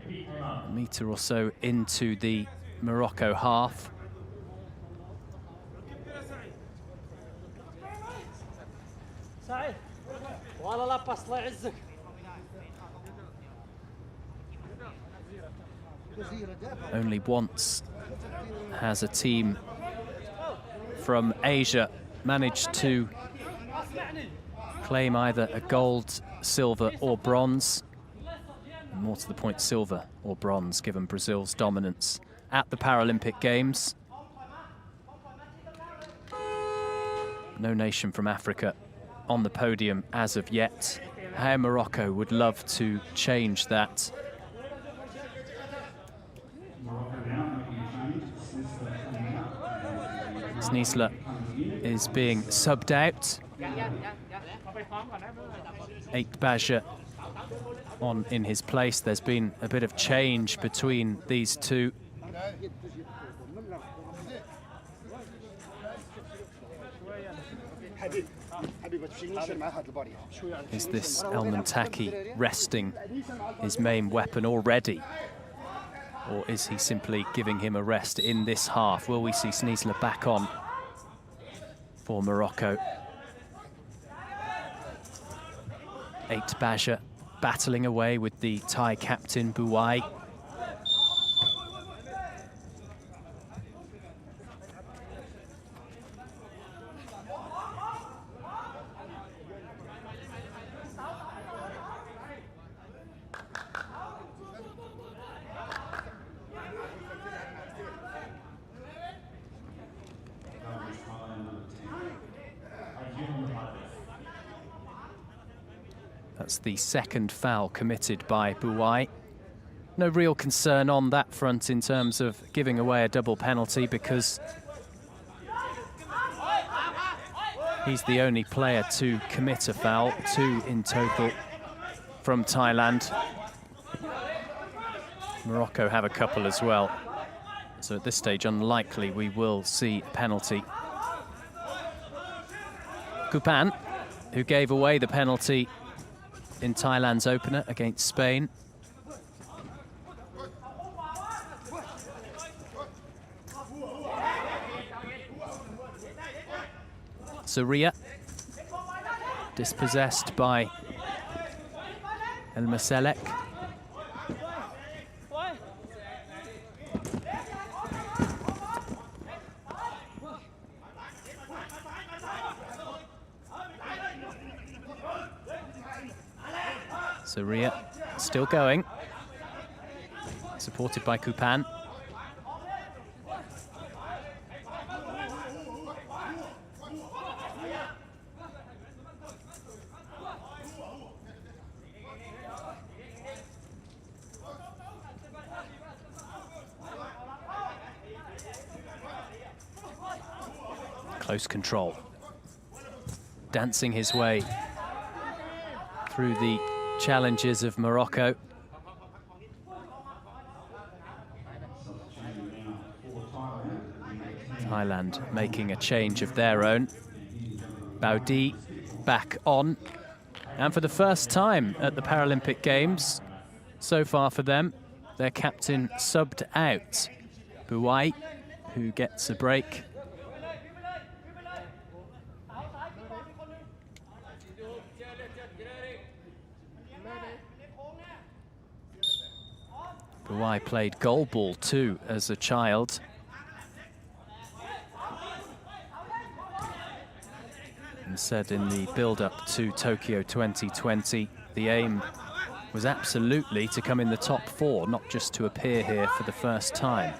A metre or so into the Morocco half. Only once has a team from Asia managed to claim either a gold, silver or bronze. More to the point, silver or bronze, given Brazil's dominance at the Paralympic Games. No nation from Africa on the podium as of yet. How Morocco would love to change that. Sneesler is being subbed out. Baja on in his place. There's been a bit of change between these two. Is this El Muntaki resting his main weapon already? Or is he simply giving him a rest in this half? Will we see Sneesler back on for Morocco? Baja battling away with the Thai captain, Buai. That's the second foul committed by Buai. No real concern on that front in terms of giving away a double penalty, because he's the only player to commit a foul, 2 in total from Thailand. Morocco have a couple as well. So at this stage, unlikely we will see a penalty. Kupan, who gave away the penalty in Thailand's opener against Spain. Soria, dispossessed by El Maselek. Soria still going, supported by Kupan. Close control, dancing his way through the challenges of Morocco. Thailand making a change of their own. Baudi back on. And for the first time at the Paralympic Games, so far for them, their captain subbed out. Buai, who gets a break. Buai played goalball too as a child. and said in the build-up to Tokyo 2020, the aim was absolutely to come in the top 4, not just to appear here for the first time.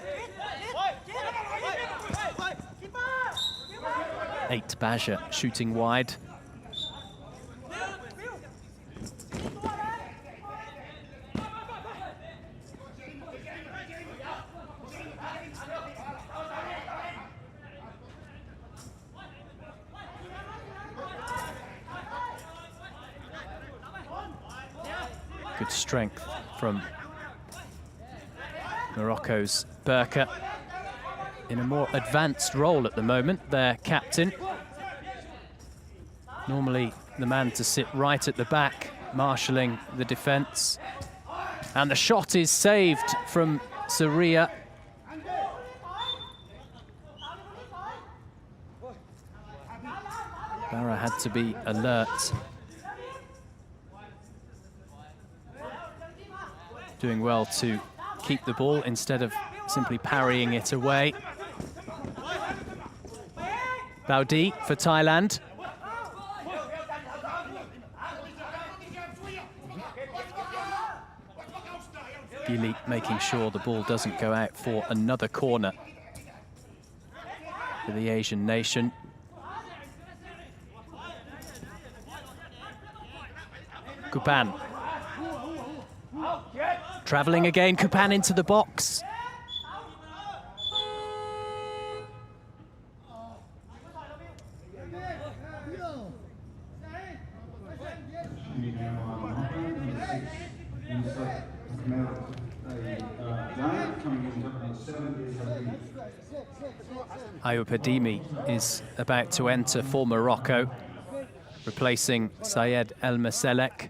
8 Baja shooting wide. Good strength from Morocco's Burka. In a more advanced role at the moment, their captain. Normally the man to sit right at the back, marshalling the defence. And the shot is saved from Saria. Barra had to be alert. Doing well to keep the ball instead of simply parrying it away. Baudi for Thailand. Gili making sure the ball doesn't go out for another corner for the Asian nation. Kupan. Travelling again, Kupan into the box. Ayub Hadimi is about to enter for Morocco, replacing Syed El Maselek.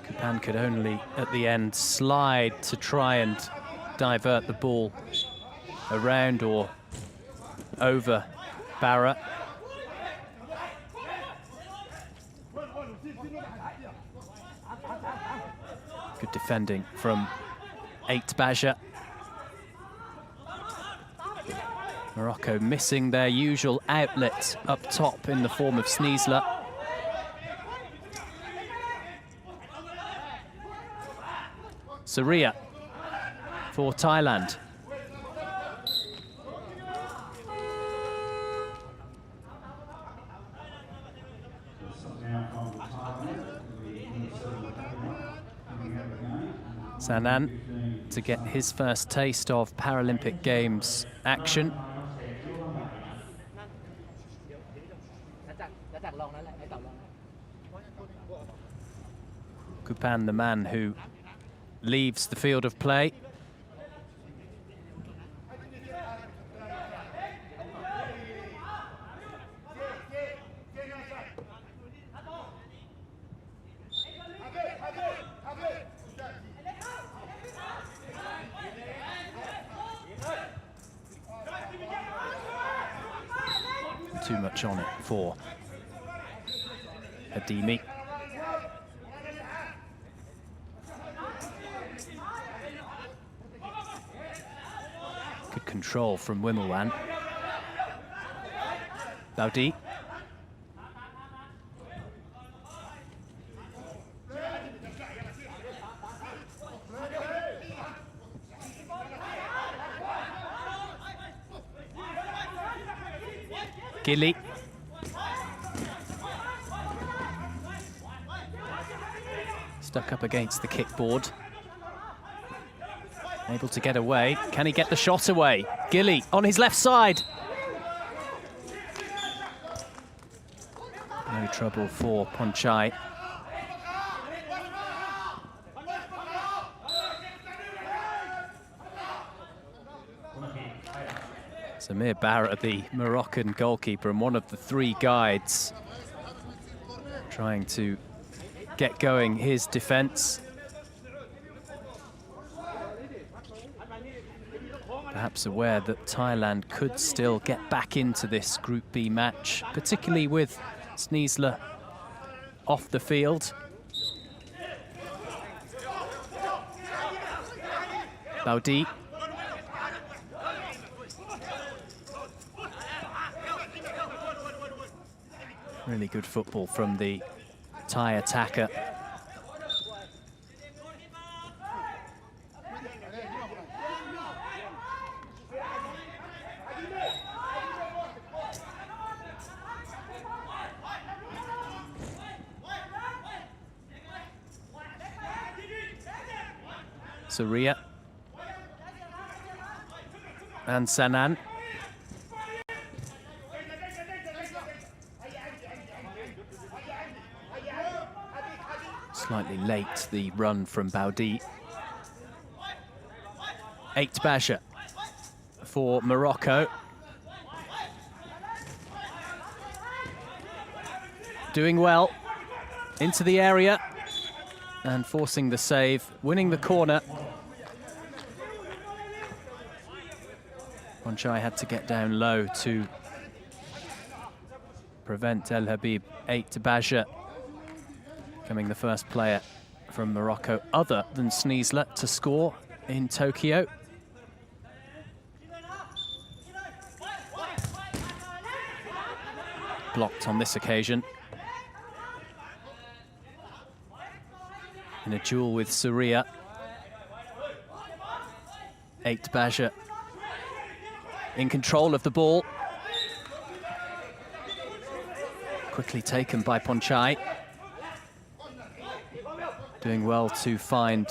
Kupan could only, at the end, slide to try and divert the ball around or over Barra. Good defending from 8 Baja. Morocco missing their usual outlet up top in the form of Sneasler. Saria for Thailand. Sanan to get his first taste of Paralympic Games action. Kupan, the man who leaves the field of play. Too much on it for Hadimi. Good control from Wimelwan. Baudi. Gili. Stuck up against the kickboard. Able to get away. Can he get the shot away? Gili on his left side. No trouble for Ponchai. Samir Barra, the Moroccan goalkeeper and one of the 3 guides, trying to get going his defence. Perhaps aware that Thailand could still get back into this Group B match, particularly with Sneasler off the field. Baudi. Really good football from the Thai attacker. Saria and Sanan. Slightly late, the run from Baudi. 8 Baja for Morocco. Doing well into the area and forcing the save, winning the corner. Ponchai had to get down low to prevent El Habib. 8 Baja becoming the first player from Morocco other than Sneasler to score in Tokyo. Blocked on this occasion. In a duel with Saria. 8 Baja in control of the ball. Quickly taken by Ponchai. Doing well to find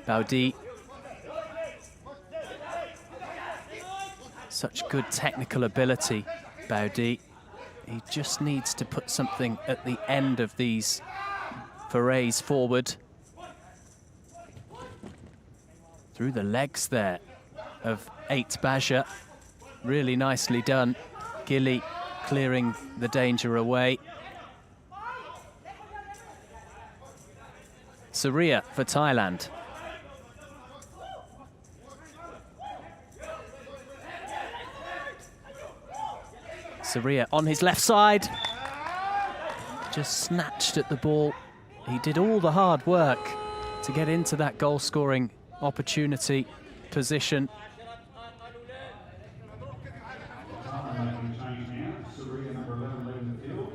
Baudi. Such good technical ability, Baudi. He just needs to put something at the end of these forays forward. Through the legs there of 8 Baja. Really nicely done. Gilly clearing the danger away. Saria for Thailand. Saria on his left side. Just snatched at the ball. He did all the hard work to get into that goal-scoring opportunity position.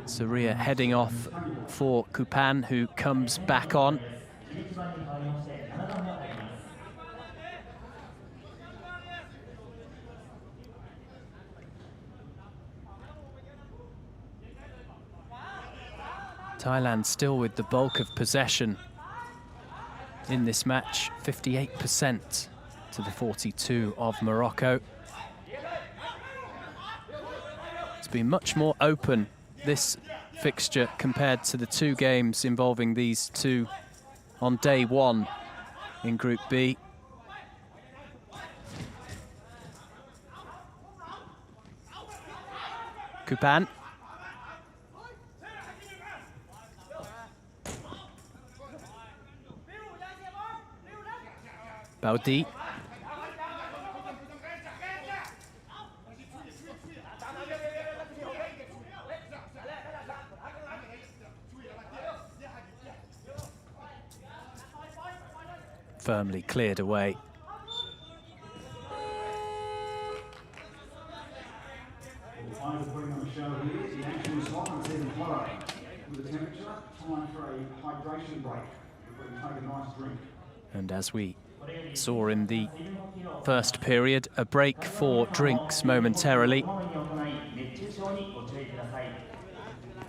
Saria heading off for Kupan, who comes back on. Thailand still with the bulk of possession in this match, 58% to the 42 of Morocco. It's been much more open, this fixture, compared to the 2 games involving these two on day 1 in Group B. Kupan. Baudi. Firmly cleared away. And as we saw in the first period, a break for drinks momentarily.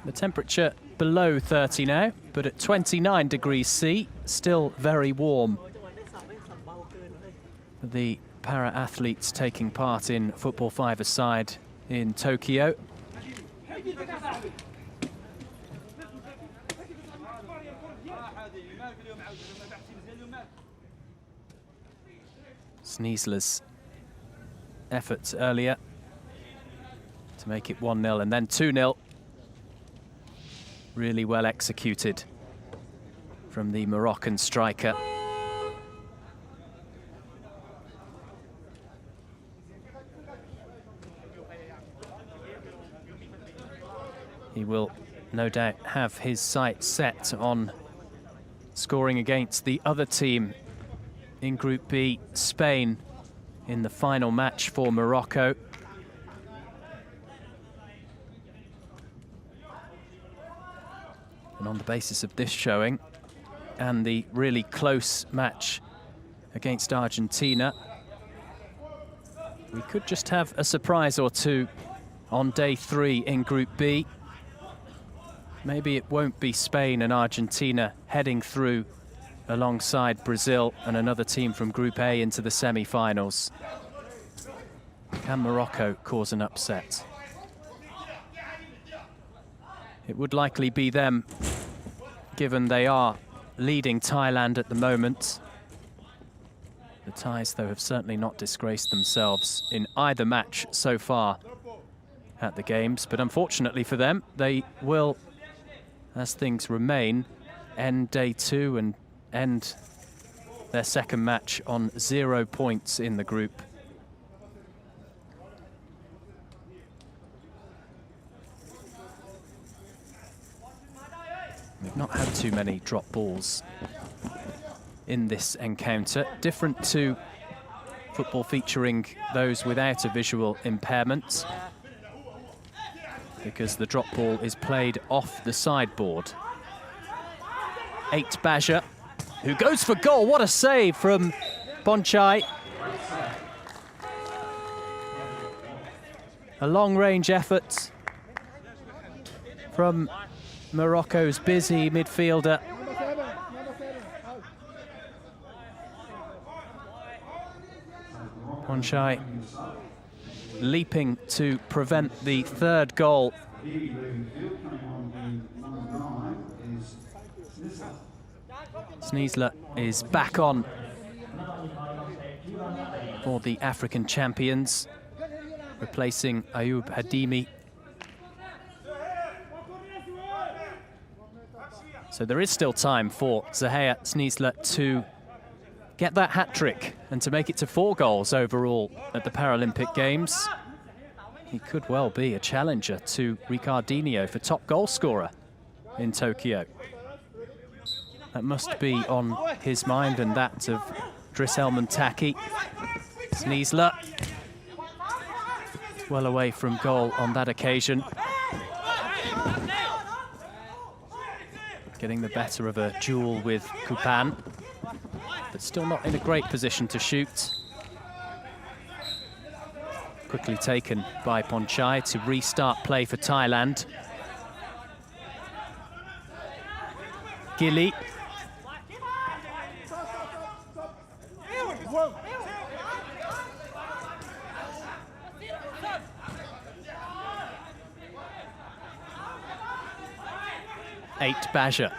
The temperature below 30 now, but at 29 degrees C, still very warm. The para-athletes taking part in football five-a-side in Tokyo. Sneasler's efforts earlier to make it 1-0 and then 2-0. Really well executed from the Moroccan striker. He will no doubt have his sights set on scoring against the other team in Group B, Spain, in the final match for Morocco. And on the basis of this showing and the really close match against Argentina, we could just have a surprise or two on day 3 in Group B. Maybe it won't be Spain and Argentina heading through alongside Brazil and another team from Group A into the semi-finals. Can Morocco cause an upset? It would likely be them, given they are leading Thailand at the moment. The Thais, though, have certainly not disgraced themselves in either match so far at the Games. But unfortunately for them, they will, as things remain, end day 2 and end their second match on 0 points in the group. We've not had too many drop balls in this encounter, different to football featuring those without a visual impairment, because the drop ball is played off the sideboard. 8 Baja, who goes for goal. What a save from Bonchai. A long-range effort from Morocco's busy midfielder. Bonchai leaping to prevent the 3rd goal. Sneesler is back on for the African champions, replacing Ayoub Hadimi. So there is still time for Zahea Sneesler to get that hat-trick and to make it to 4 goals overall at the Paralympic Games. He could well be a challenger to Ricardinho for top goal scorer in Tokyo. That must be on his mind and that of Driss Elman-Taki. Sneesler well away from goal on that occasion. Getting the better of a duel with Kupan, but still not in a great position to shoot. Quickly taken by Bonchai to restart play for Thailand. Gilly. Eight Baja.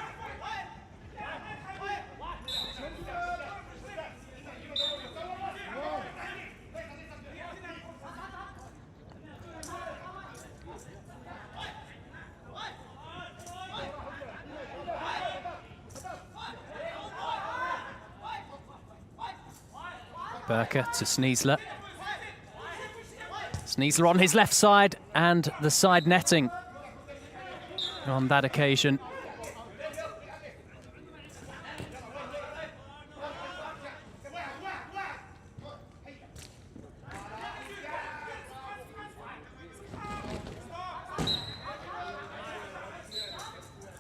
Burker to Sneesler. Sneesler on his left side, and the side netting on that occasion.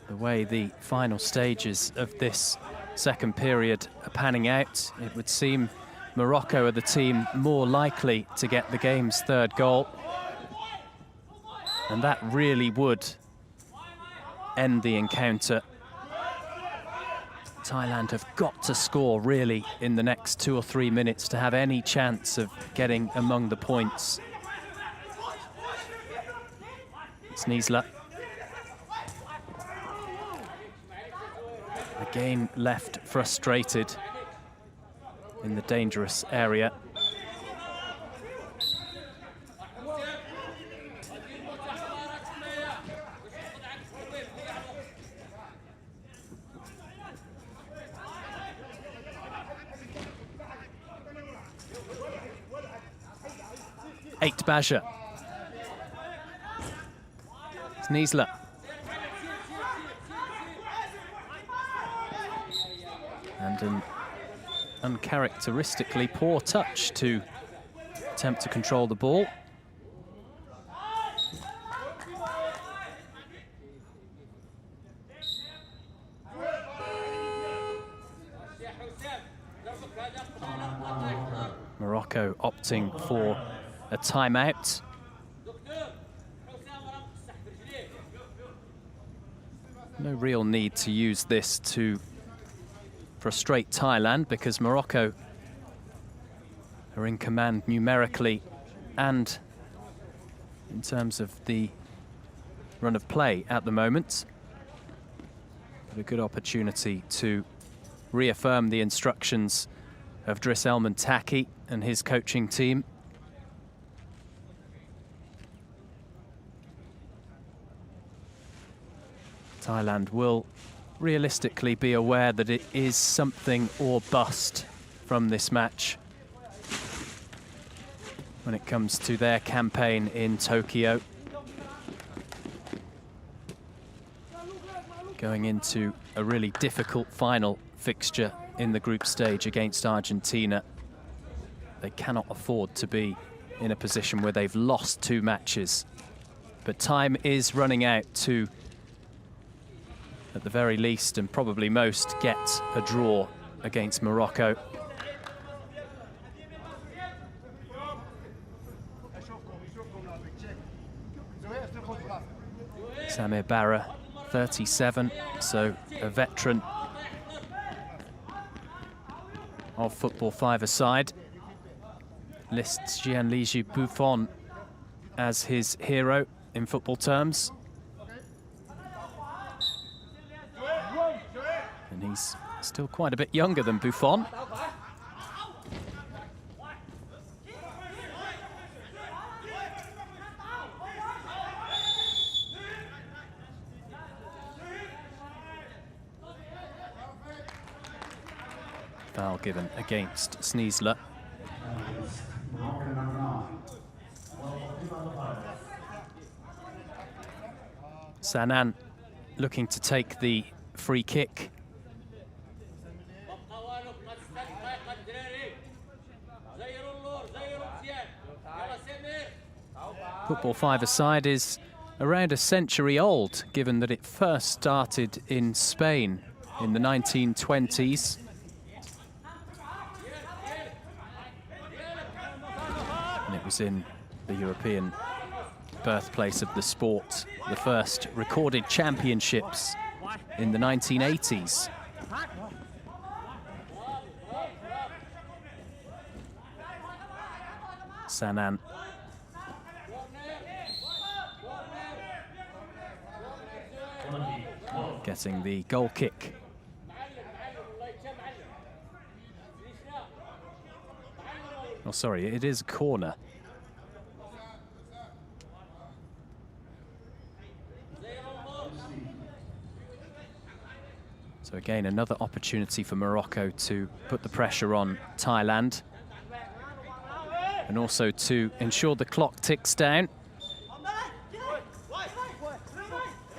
The way the final stages of this second period are panning out, it would seem Morocco are the team more likely to get the game's 3rd goal. And that really would end the encounter. Thailand have got to score, really, in the next 2 or 3 minutes to have any chance of getting among the points. Sneesler. Again left frustrated in the dangerous area. Eight Baja. Sneesler. And an uncharacteristically poor touch to attempt to control the ball. Morocco opting for a timeout. No real need to use this to frustrate Thailand, because Morocco are in command numerically and in terms of the run of play at the moment. But a good opportunity to reaffirm the instructions of Driss Elman-Taki and his coaching team. Thailand will realistically be aware that it is something or bust from this match when it comes to their campaign in Tokyo. Going into a really difficult final fixture in the group stage against Argentina. They cannot afford to be in a position where they've lost 2 matches. But time is running out to, at the very least and probably most, get a draw against Morocco. Samir Barra, 37, so a veteran of football five-a-side, lists Gianluigi Buffon as his hero in football terms. And he's still quite a bit younger than Buffon. Foul given against Sneasler. Sanan looking to take the free kick. Football five-a-side is around a century old, given that it first started in Spain in the 1920s. And it was in the European birthplace of the sport, the first recorded championships in the 1980s. Sanan getting the goal kick. Oh, sorry, it is a corner. So again, another opportunity for Morocco to put the pressure on Thailand and also to ensure the clock ticks down.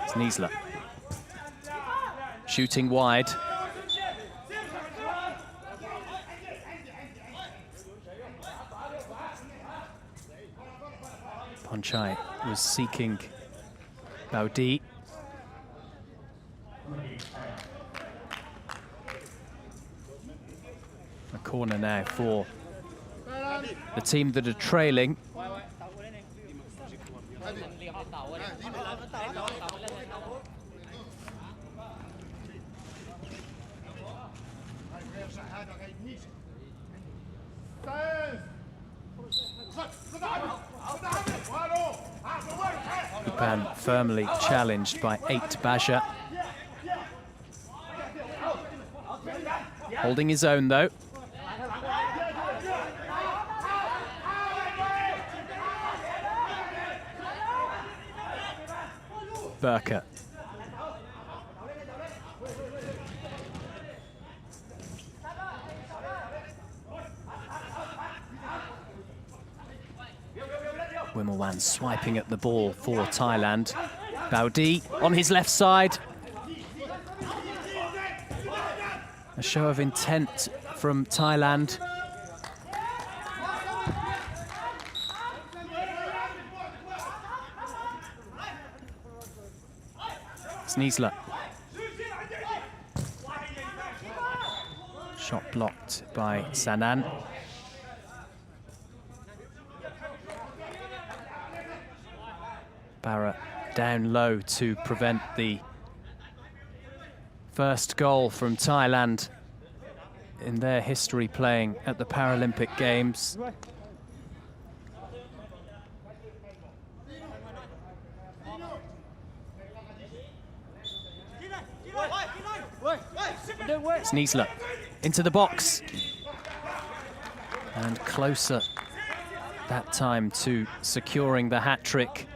Sneasler shooting wide. Ponchai was seeking Baudi. A corner now for the team that are trailing. Japan firmly challenged by 8 Baja. Holding his own though. Burka. Wimelwan swiping at the ball for Thailand. Baudi on his left side. A show of intent from Thailand. Sneasler. Shot blocked by Sanan. Barra down low to prevent the first goal from Thailand in their history playing at the Paralympic Games. Sneesler into the box. And closer that time to securing the hat-trick.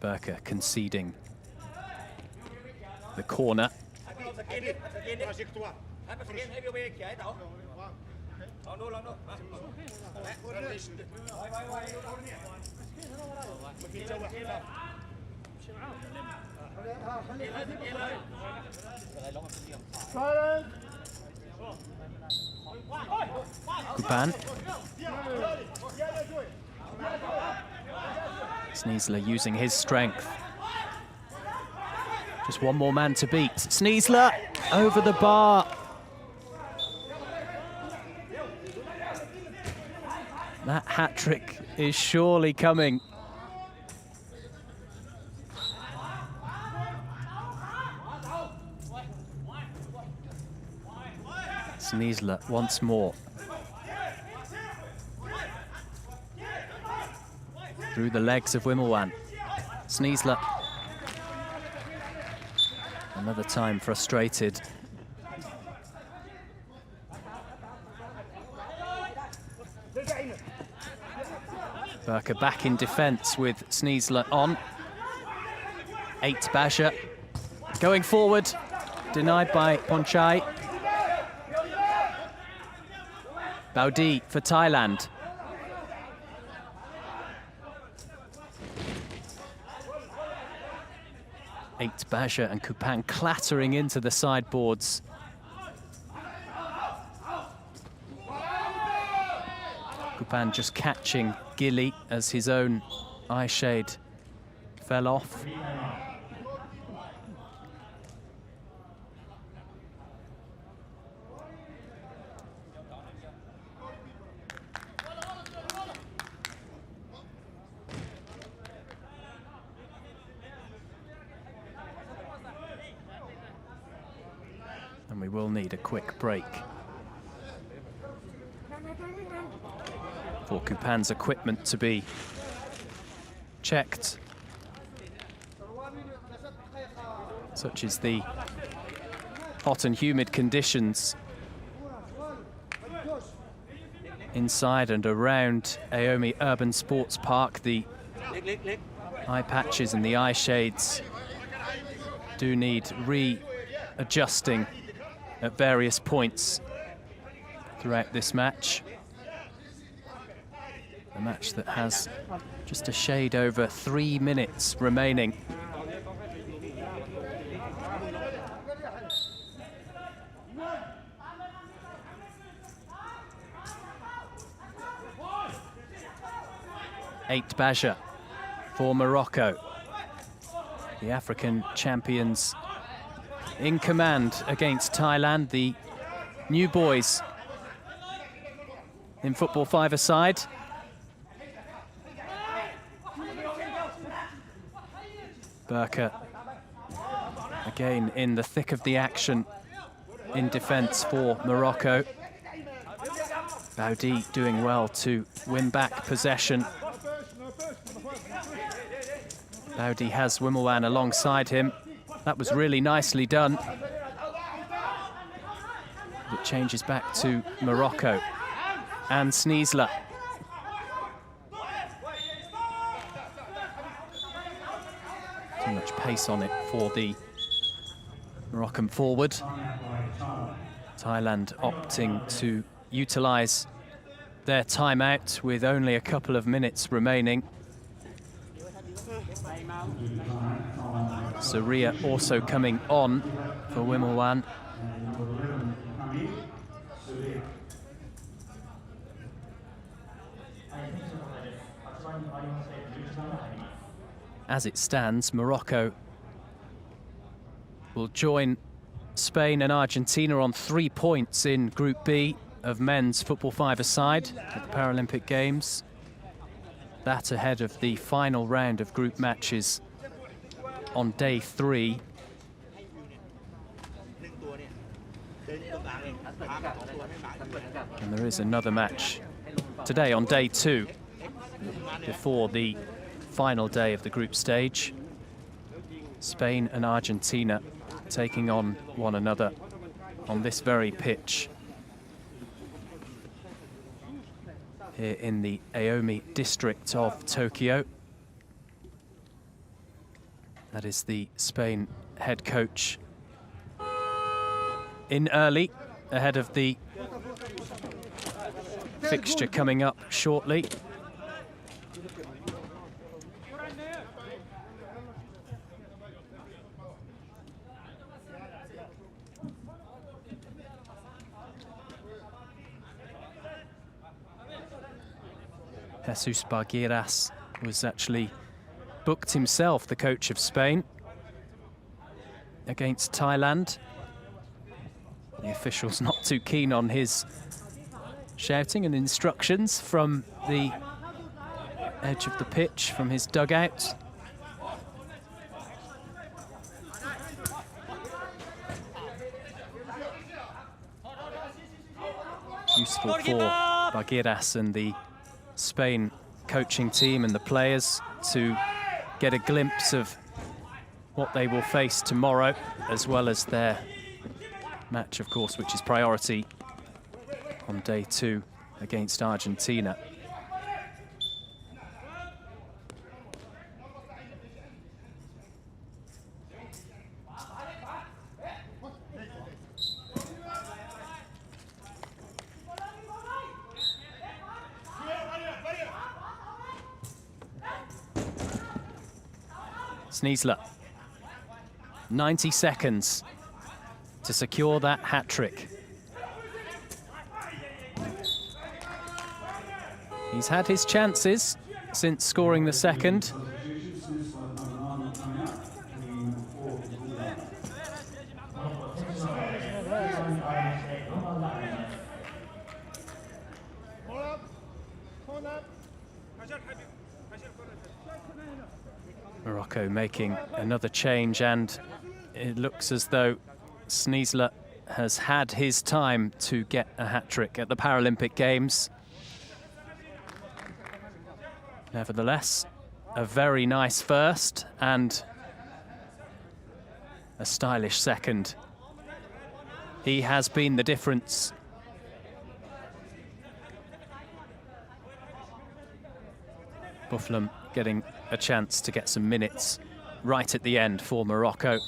Burke conceding the corner. Kupan. Sneesler using his strength. Just one more man to beat. Sneesler over the bar. That hat-trick is surely coming. Sneesler once more. Through the legs of Wimmelwan. Sneesler. Another time frustrated. Burke back in defence with Sneesler on. 8 Basha. Going forward. Denied by Ponchai. Baudi for Thailand. Basha and Kupan clattering into the sideboards. Kupan just catching Gilly as his own eye shade fell off. And we will need a quick break for Kupan's equipment to be checked, such as the hot and humid conditions inside and around Aomi Urban Sports Park. The eye patches and the eye shades do need readjusting at various points throughout this match. A match that has just a shade over 3 minutes remaining. Eight Basha for Morocco. The African champions in command against Thailand, the new boys in football five-a-side. Burke again in the thick of the action in defence for Morocco. Baudi doing well to win back possession. Baudi has Wimmelwan alongside him. That was really nicely done. It changes back to Morocco and Sneesler. Too much pace on it for the Moroccan forward. Thailand opting to utilise their timeout with only a couple of minutes remaining. Saria also coming on for Wimmelwan. As it stands, Morocco will join Spain and Argentina on 3 points in Group B of men's football five-a-side at the Paralympic Games. That ahead of the final round of group matches on day 3. And there is another match today on day 2 before the final day of the group stage. Spain and Argentina taking on one another on this very pitch here in the Aomi district of Tokyo. That is the Spain head coach in early ahead of the fixture coming up shortly. Jesus Bargueras was actually booked himself, the coach of Spain, against Thailand. The official's not too keen on his shouting and instructions from the edge of the pitch, from his dugout. Useful for Bargueras and the Spain coaching team and the players to get a glimpse of what they will face tomorrow, as well as their match, of course, which is priority on day 2 against Argentina. Sneesler, 90 seconds to secure that hat-trick. He's had his chances since scoring the second. Morocco making another change, and it looks as though Sneesler has had his time to get a hat-trick at the Paralympic Games. Nevertheless, a very nice first and a stylish second. He has been the difference. Bufflum getting a chance to get some minutes right at the end for Morocco.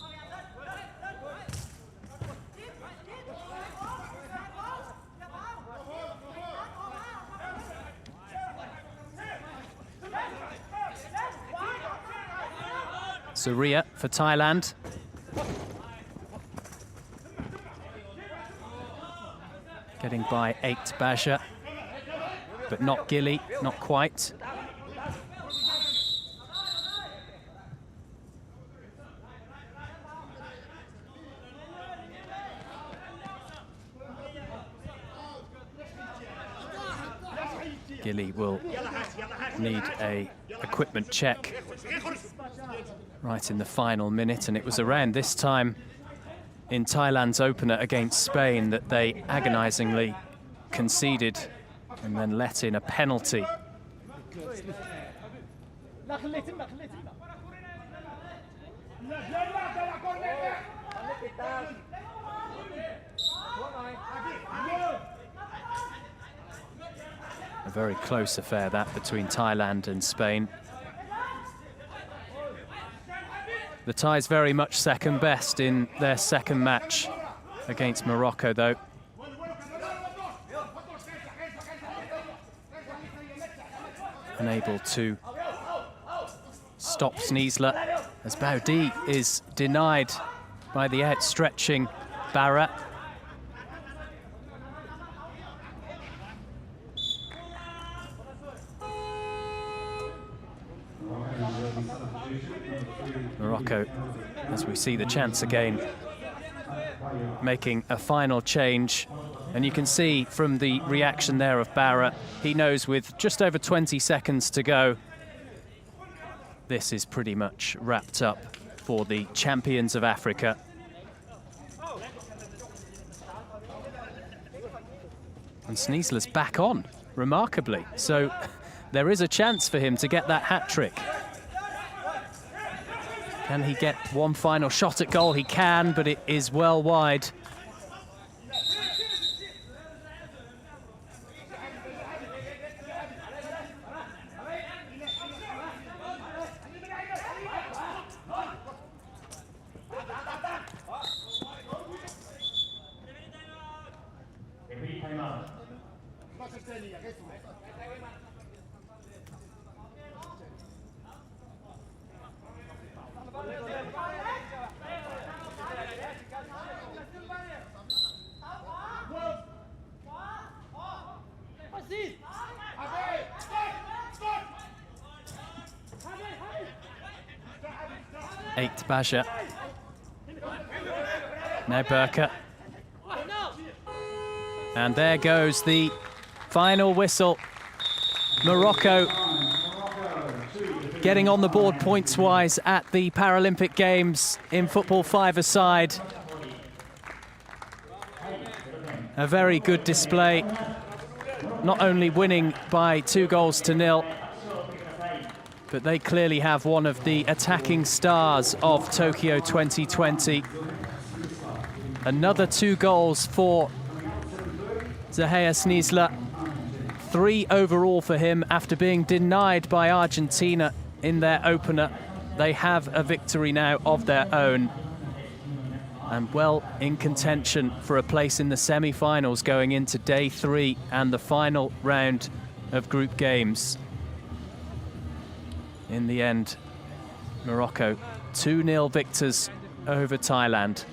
Surya for Thailand. Getting by 8 Baja, but not Gilly, not quite. Gilly will need a equipment check right in the final minute, and it was around this time in Thailand's opener against Spain that they agonizingly conceded and then let in a penalty. A very close affair, that, between Thailand and Spain. The Thais very much second best in their second match against Morocco, though. Unable to stop Sneesler, as Baudi is denied by the outstretching Barra. Morocco, as we see the chance again, making a final change. And you can see from the reaction there of Barra, he knows with just over 20 seconds to go, this is pretty much wrapped up for the champions of Africa. And Sneesla's back on, remarkably. So there is a chance for him to get that hat-trick. Can he get one final shot at goal? He can, but it is well wide. Eight Baja. Now Burka. And there goes the final whistle. Morocco getting on the board points-wise at the Paralympic Games in football five-a-side. A very good display, not only winning by 2-0, but they clearly have one of the attacking stars of Tokyo 2020. Another 2 goals for Zahea Sneesla. 3 overall for him after being denied by Argentina in their opener. They have a victory now of their own, and well in contention for a place in the semi-finals going into day 3 and the final round of group games. In the end, Morocco 2-0 victors over Thailand.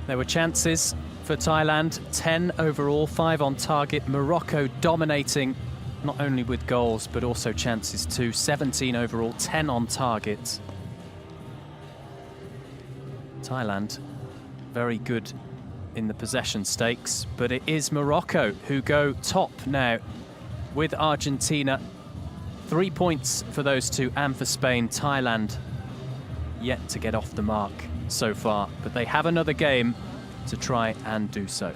There were chances for Thailand, 10 overall, 5 on target. Morocco dominating, not only with goals, but also chances too. 17 overall, 10 on target. Thailand, very good in the possession stakes, but it is Morocco who go top now with Argentina. 3 points for those two, and for Spain. Thailand yet to get off the mark so far, but they have another game to try and do so.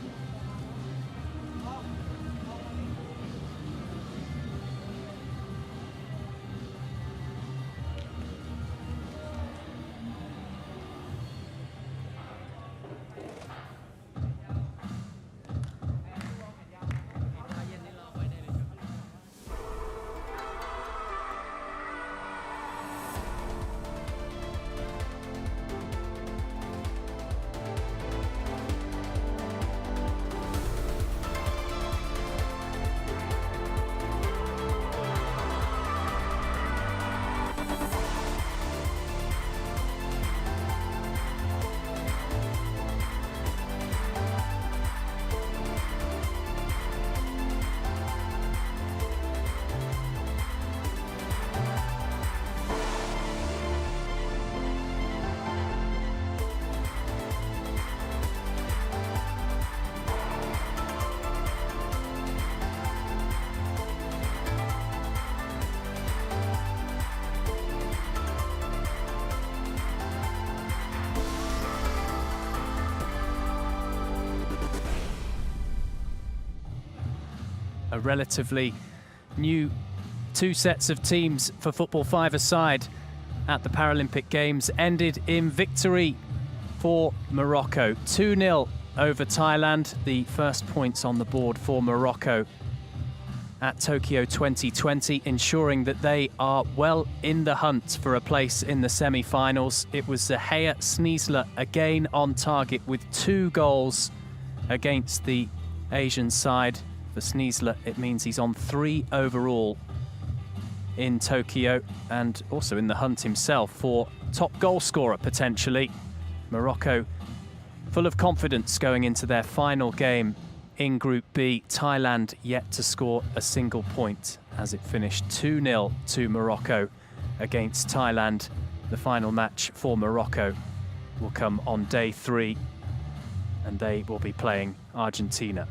A relatively new 2 sets of teams for football five-a-side at the Paralympic Games ended in victory for Morocco. 2-0 over Thailand, the first points on the board for Morocco. at Tokyo 2020, ensuring that they are well in the hunt for a place in the semi-finals. It was Zahea Sneesler again on target with 2 goals against the Asian side. For Sneesler, it means he's on 3 overall in Tokyo, and also in the hunt himself for top goal scorer potentially. Morocco full of confidence going into their final game in Group B. Thailand yet to score a single point as it finished 2-0 to Morocco against Thailand. The final match for Morocco will come on day 3, and they will be playing Argentina.